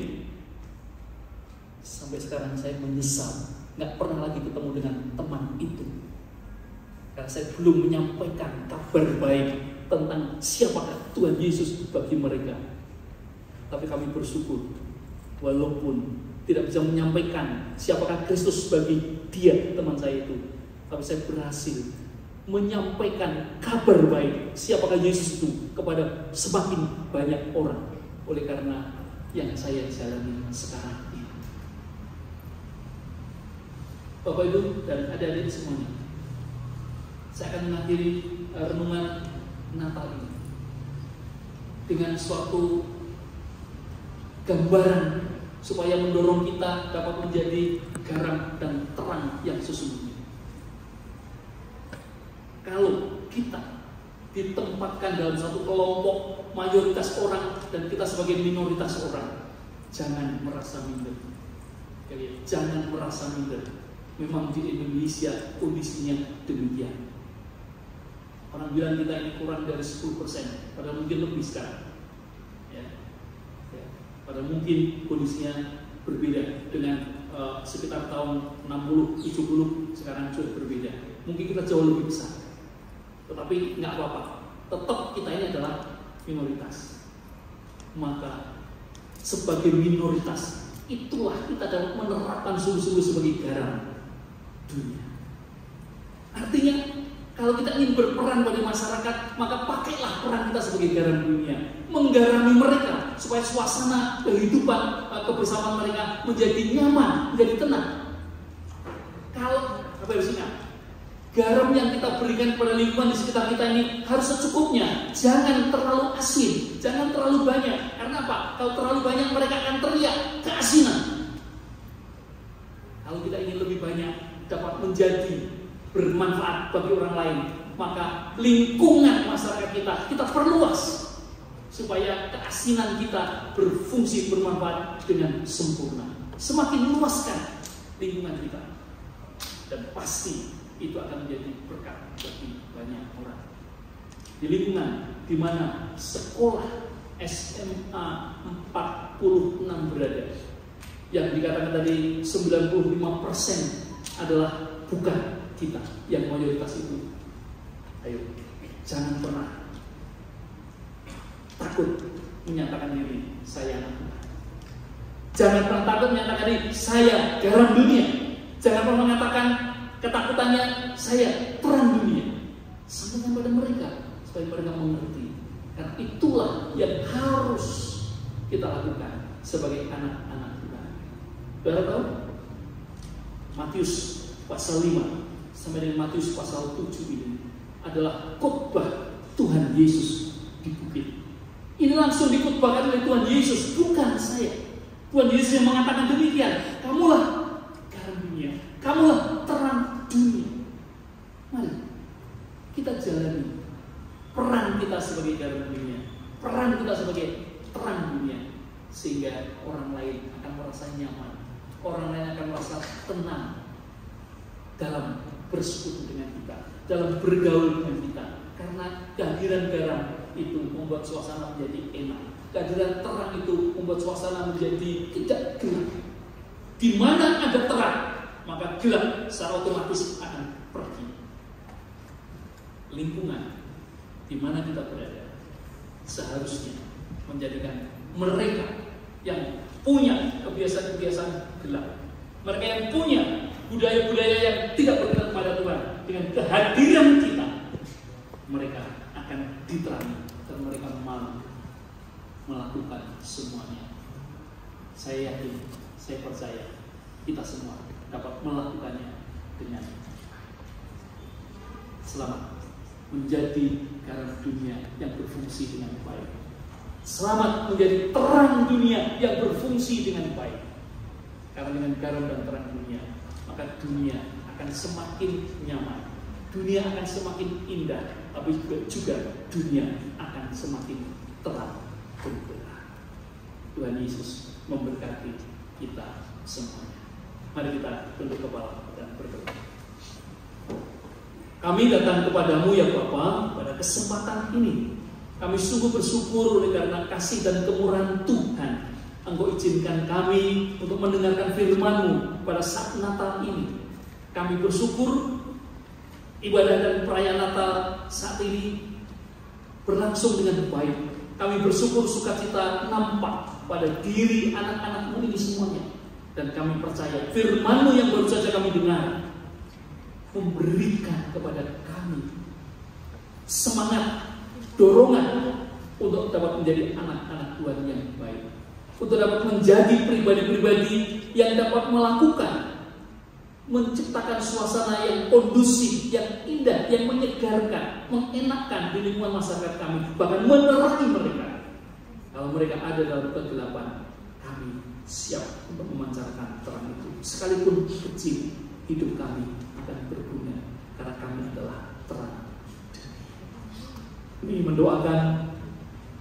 Sampai sekarang saya menyesal, nggak pernah lagi ketemu dengan teman itu. Karena saya belum menyampaikan kabar baik tentang siapakah Tuhan Yesus bagi mereka. Tapi kami bersyukur, walaupun tidak bisa menyampaikan siapakah Kristus bagi dia, teman saya itu, tapi saya berhasil menyampaikan kabar baik siapakah Yesus itu kepada semakin banyak orang. Oleh karena yang saya jalani sekarang ini. Bapak Ibu dan adik-adik semuanya, saya akan mengakhiri renungan Natal ini dengan suatu gambaran supaya mendorong kita dapat menjadi garam dan terang yang sesungguhnya. Kalau kita ditempatkan dalam satu kelompok mayoritas orang dan kita sebagai minoritas orang, jangan merasa minder. Jangan merasa minder. Memang di Indonesia kondisinya demikian. Orang bilang kita ini kurang dari 10%, padahal mungkin lebih sekarang. Padahal mungkin kondisinya berbeda dengan sekitar tahun 60, 70 sekarang sudah berbeda. Mungkin kita jauh lebih besar. Tetapi nggak apa-apa, tetap kita ini adalah minoritas. Maka sebagai minoritas, itulah kita dapat menerapkan sungguh-sungguh sebagai garam dunia. Artinya, kalau kita ingin berperan bagi masyarakat, maka pakailah peran kita sebagai garam dunia, menggarami mereka supaya suasana kehidupan kebersamaan mereka menjadi nyaman, menjadi tenang. Kalau apa harus ingat? Garam yang kita berikan kepada lingkungan di sekitar kita ini harus secukupnya. Jangan terlalu asin, jangan terlalu banyak. Karena apa? Kalau terlalu banyak mereka akan teriak keasinan. Kalau kita ingin lebih banyak dapat menjadi bermanfaat bagi orang lain, maka lingkungan masyarakat kita perluas supaya keasinan kita berfungsi bermanfaat dengan sempurna. Semakin luaskan lingkungan kita, dan pasti itu akan menjadi berkat bagi banyak orang. Di lingkungan di mana sekolah SMA 46 berada, yang dikatakan tadi 95% adalah bukan kita yang mayoritas itu. Ayo, jangan pernah takut menyatakan diri saya anak Tuhan. Jangan pernah takut menyatakan diri saya garam dunia. Jangan pernah mengatakan ketakutannya saya terang dunia. Sampaikan pada mereka supaya mereka mengerti. Karena itulah yang harus kita lakukan sebagai anak-anak Tuhan. Saudara tahu? Matius pasal 5 sampai dengan Matius pasal 7 ini adalah khotbah Tuhan Yesus di bukit. Ini langsung dikhotbahkan oleh Tuhan Yesus, bukan saya. Tuhan Yesus yang mengatakan demikian. Kamulah garam dunia, kamulah terang dunia. Mari kita jalani peran kita sebagai garam dunia, peran kita sebagai terang dunia, sehingga orang lain akan merasa nyaman, orang lain akan merasa tenang dalam bersekutu dengan kita, dalam bergaul dengan kita. Karena kehadiran garam itu membuat suasana menjadi enak. Kehadiran terang itu membuat suasana menjadi tidak gelap. Di mana ada terang, maka gelap secara otomatis akan pergi. Lingkungan di mana kita berada seharusnya menjadikan mereka yang punya kebiasaan-kebiasaan gelap, mereka yang punya budaya-budaya yang tidak berkenan kepada Tuhan, dengan kehadiran kita mereka akan diterangi dan mereka mau melakukan semuanya. Saya yakin, saya percaya kita semua dapat melakukannya dengan selamat menjadi garam dunia yang berfungsi dengan baik. Selamat menjadi terang dunia yang berfungsi dengan baik. Karena dengan garam dan terang dunia, maka dunia akan semakin nyaman, dunia akan semakin indah, tapi juga dunia akan semakin terang benderang. Tuhan Yesus memberkati kita semuanya. Mari kita tunduk kepala dan berdoa. Kami datang kepadamu ya Bapa pada kesempatan ini. Kami sungguh bersyukur oleh karena kasih dan kemurahan Tuhan. Engkau izinkan kami untuk mendengarkan firman-Mu pada saat Natal ini. Kami bersyukur ibadah dan perayaan Natal saat ini berlangsung dengan baik. Kami bersyukur sukacita nampak pada diri anak-anak-Mu ini semuanya. Dan kami percaya firman-Mu yang baru saja kami dengar memberikan kepada kami semangat, dorongan untuk dapat menjadi anak-anak Tuhan yang baik, untuk dapat menjadi pribadi-pribadi yang dapat melakukan, menciptakan suasana yang kondusif, yang indah, yang menyegarkan, mengenakkan di lingkungan masyarakat kami, bahkan menerangi mereka. Kalau mereka ada dalam kegelapan, kami siap untuk memancarkan terang itu. Sekalipun kecil, hidup kami akan berguna karena kami adalah terang. Ini mendoakan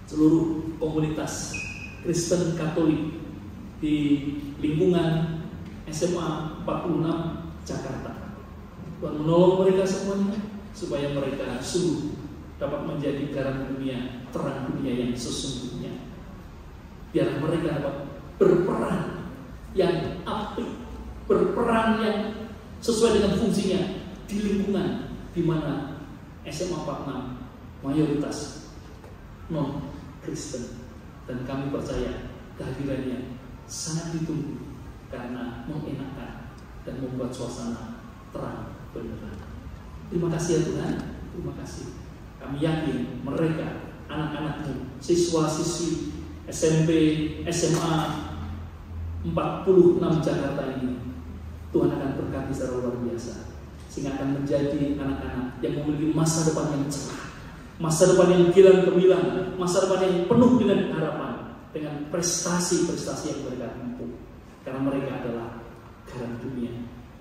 seluruh komunitas Kristen Katolik di lingkungan SMA 46 Jakarta. Tuhan menolong mereka semuanya supaya mereka sungguh dapat menjadi garam dunia, terang dunia yang sesungguhnya. Biar mereka dapat berperan yang apik, berperan yang sesuai dengan fungsinya di lingkungan di mana SMA 46 mayoritas non-Kristen, dan kami percaya kehadirannya sangat ditunggu karena mengenakan dan membuat suasana terang benderang. Terima kasih ya Tuhan, terima kasih. Kami yakin mereka, anak-anak-Mu, siswa-siswi SMP, SMA 46 Jakarta ini, Tuhan akan berkati secara luar biasa, sehingga akan menjadi anak-anak yang memiliki masa depan yang cerah, masa depan yang gilang gemilang, masa depan yang penuh dengan harapan, dengan prestasi-prestasi yang mereka tempuh. Karena mereka adalah garam dunia,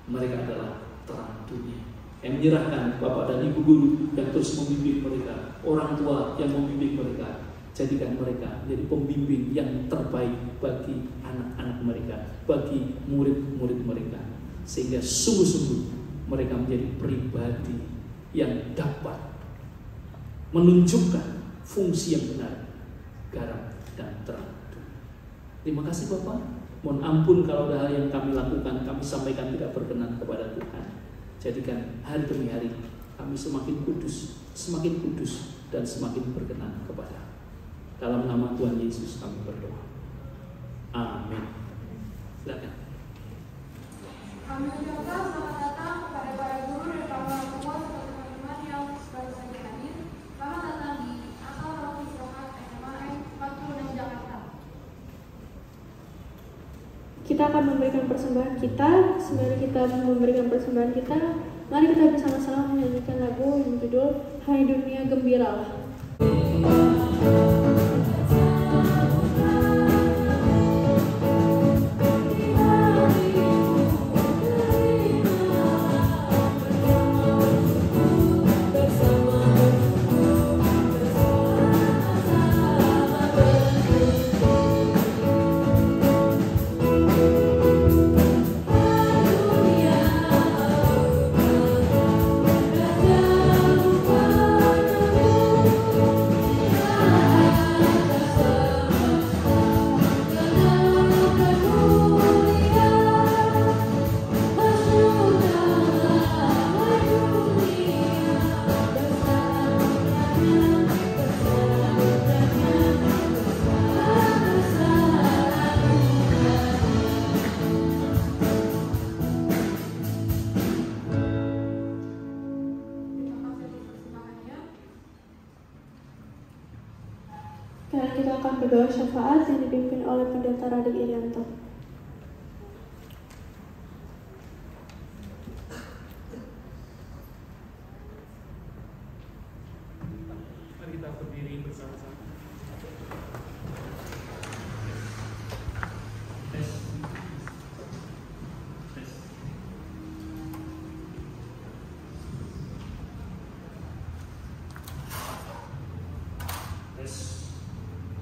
mereka adalah terang dunia. Yang menyerahkan Bapak dan Ibu guru yang terus membimbing mereka, orang tua yang membimbing mereka, jadikan mereka menjadi pembimbing yang terbaik bagi anak-anak mereka, bagi murid-murid mereka, sehingga sungguh-sungguh mereka menjadi pribadi yang dapat menunjukkan fungsi yang benar, garam dan terang. Terima kasih Bapak. Mohon ampun kalau ada hal yang kami lakukan, kami sampaikan tidak berkenan kepada Tuhan. Jadikan hari demi hari kami semakin kudus, dan semakin berkenan kepada. Dalam nama Tuhan Yesus kami berdoa. Amin. Silakan. Kami ucapkan selamat datang kepada para guru dan para orang tua serta teman-teman yang baru saja hadir. Selamat datang di Asal Roti Sokat SMA 46 Jakarta. Kita akan memberikan persembahan kita. Sembari kita memberikan persembahan kita, mari kita bersama-sama menyanyikan lagu yang berjudul Hai Dunia Gembiralah. Sekarang kita akan berdoa syafaat yang dipimpin oleh Pendeta Radik Irianto.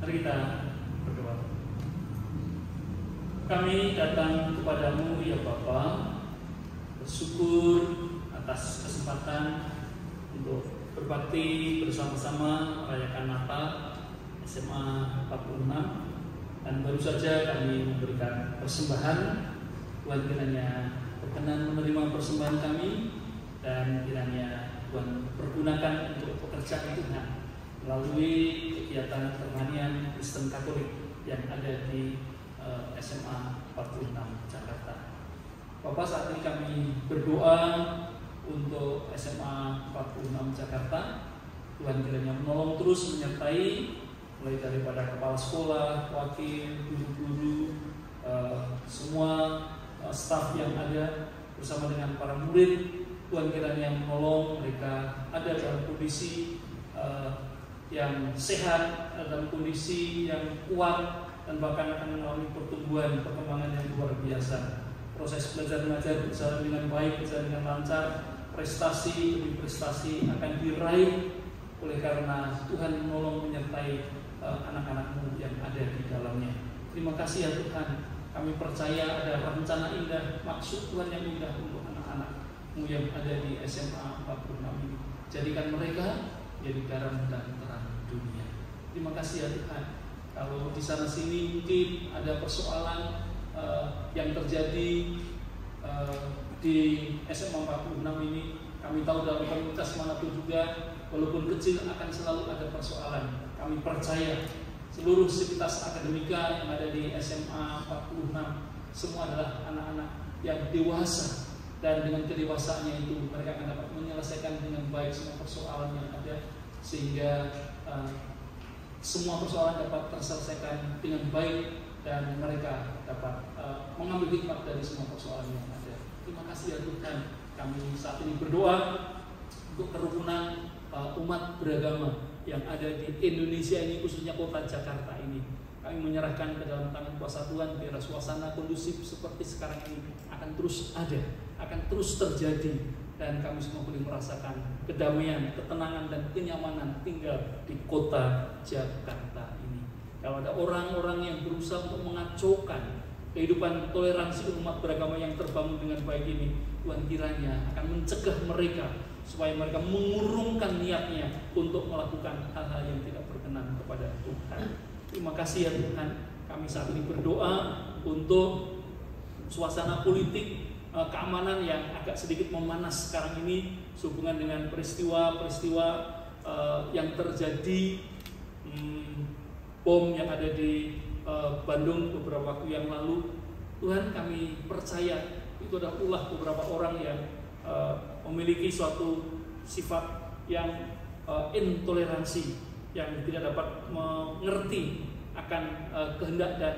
Mari kita berdoa. Kami datang kepadamu ya Bapa, bersyukur atas kesempatan untuk berbakti bersama-sama merayakan Natal SMA 46, dan baru saja kami memberikan persembahan. Tuhan kiranya berkenan menerima persembahan kami, dan kiranya Tuhan pergunakan untuk pekerjaan Tuhan melalui kegiatan kerohanian Kristen Katolik yang ada di SMA 46 Jakarta. Bapak, saat ini kami berdoa untuk SMA 46 Jakarta. Tuhan kiranya menolong terus menyertai, mulai daripada kepala sekolah, wakil, guru-guru, semua staf yang ada bersama dengan para murid. Tuhan kiranya menolong mereka ada dalam kondisi yang sehat, dalam kondisi yang kuat, dan bahkan akan mengalami pertumbuhan, perkembangan yang luar biasa. Proses belajar mengajar berjalan dengan baik, berjalan dengan lancar, prestasi demi prestasi akan diraih oleh karena Tuhan menolong menyertai anak-anak-Mu yang ada di dalamnya. Terima kasih ya Tuhan, kami percaya ada rencana indah, maksud Tuhan yang indah untuk anak-anak-Mu yang ada di SMA 46 ini. Jadikan mereka jadi garam dan terang dunia. Terima kasih ya Tuhan. Kalau di sana sini mungkin ada persoalan yang terjadi di SMA 46 ini, kami tahu dalam komunitas manapun juga, walaupun kecil akan selalu ada persoalan. Kami percaya seluruh sivitas akademika yang ada di SMA 46 semua adalah anak-anak yang dewasa, dan dengan kedewasaannya itu mereka akan dapat menyelesaikan dengan baik semua persoalan yang ada, sehingga semua persoalan dapat terselesaikan dengan baik dan mereka dapat mengambil hikmat dari semua persoalan yang ada. Terima kasih ya Tuhan. Kami saat ini berdoa untuk kerukunan umat beragama yang ada di Indonesia ini, khususnya kota Jakarta ini. Kami menyerahkan ke dalam tangan kuasa Tuhan, biar suasana kondusif seperti sekarang ini akan terus ada, akan terus terjadi, dan kami semua boleh merasakan kedamaian, ketenangan, dan kenyamanan tinggal di kota Jakarta ini. Kalau ada orang-orang yang berusaha untuk mengacaukan kehidupan toleransi umat beragama yang terbangun dengan baik ini, Tuhan kiranya akan mencegah mereka supaya mereka mengurungkan niatnya untuk melakukan hal-hal yang tidak berkenan kepada Tuhan. Terima kasih ya Tuhan. Kami saat ini berdoa untuk suasana politik, keamanan yang agak sedikit memanas sekarang ini sehubungan dengan peristiwa-peristiwa yang terjadi, bom yang ada di Bandung beberapa waktu yang lalu. Tuhan, kami percaya itu adalah ulah beberapa orang yang memiliki suatu sifat yang intoleransi, yang tidak dapat mengerti akan kehendak dan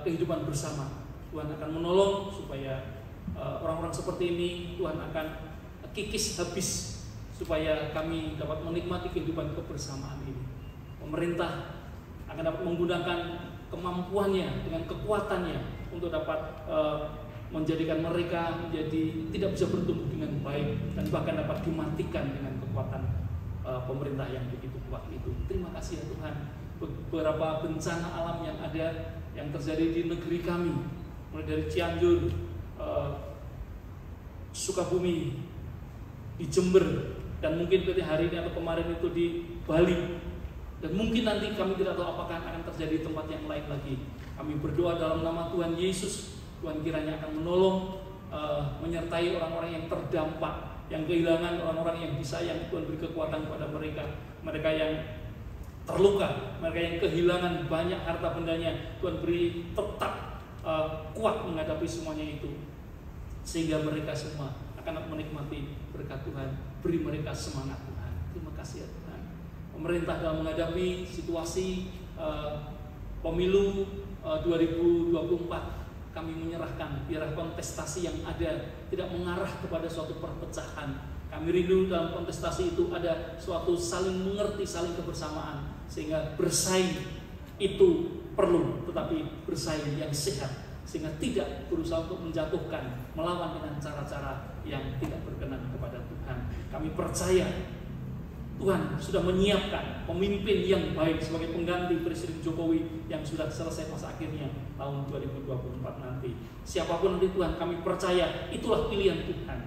kehidupan bersama. Tuhan akan menolong supaya orang-orang seperti ini Tuhan akan kikis habis, supaya kami dapat menikmati kehidupan kebersamaan ini. Pemerintah akan dapat menggunakan kemampuannya dengan kekuatannya untuk dapat menjadikan mereka menjadi tidak bisa bertumbuh dengan baik, dan bahkan dapat dimatikan dengan kekuatan pemerintah yang begitu kuat itu. Terima kasih ya Tuhan. Beberapa bencana alam yang ada, yang terjadi di negeri kami, mulai dari Cianjur, Sukabumi, di Jember, dan mungkin hari ini atau kemarin itu di Bali, dan mungkin nanti kami tidak tahu apakah akan terjadi di tempat yang lain lagi. Kami berdoa dalam nama Tuhan Yesus, Tuhan kiranya akan menolong, menyertai orang-orang yang terdampak, yang kehilangan orang-orang yang disayang. Tuhan beri kekuatan kepada mereka, mereka yang terluka, mereka yang kehilangan banyak harta bendanya. Tuhan beri tetap kuat menghadapi semuanya itu, sehingga mereka semua akan menikmati berkat Tuhan. Beri mereka semangat Tuhan. Terima kasih ya Tuhan. Pemerintah dalam menghadapi situasi pemilu 2024, kami menyerahkan biar kontestasi yang ada tidak mengarah kepada suatu perpecahan. Kami rindu dalam kontestasi itu ada suatu saling mengerti, saling kebersamaan, sehingga bersaing itu perlu, tetapi bersaing yang sehat, sehingga tidak berusaha untuk menjatuhkan, melawan dengan cara-cara yang tidak berkenan kepada Tuhan. Kami percaya Tuhan sudah menyiapkan pemimpin yang baik sebagai pengganti Presiden Jokowi yang sudah selesai masa akhirnya tahun 2024 nanti. Siapapun nanti Tuhan, kami percaya itulah pilihan Tuhan.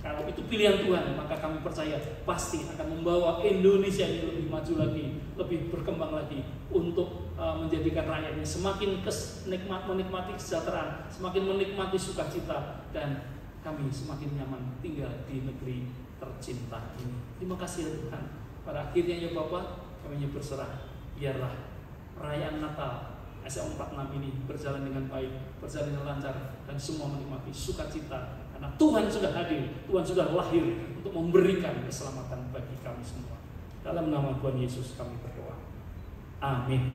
Kalau itu pilihan Tuhan, maka kami percaya pasti akan membawa Indonesia ini lebih maju lagi, lebih berkembang lagi untuk menjadikan rakyatnya semakin menikmati kesejahteraan, semakin menikmati sukacita, dan kami semakin nyaman tinggal di negeri tercinta ini. Terima kasih ya Tuhan. Pada akhirnya ya Bapak, kami berserah. Biarlah perayaan Natal SA46 ini berjalan dengan baik, berjalan dengan lancar, dan semua menikmati sukacita. Karena Tuhan sudah hadir, Tuhan sudah lahir untuk memberikan keselamatan bagi kami semua. Dalam nama Tuhan Yesus kami berdoa. Amin.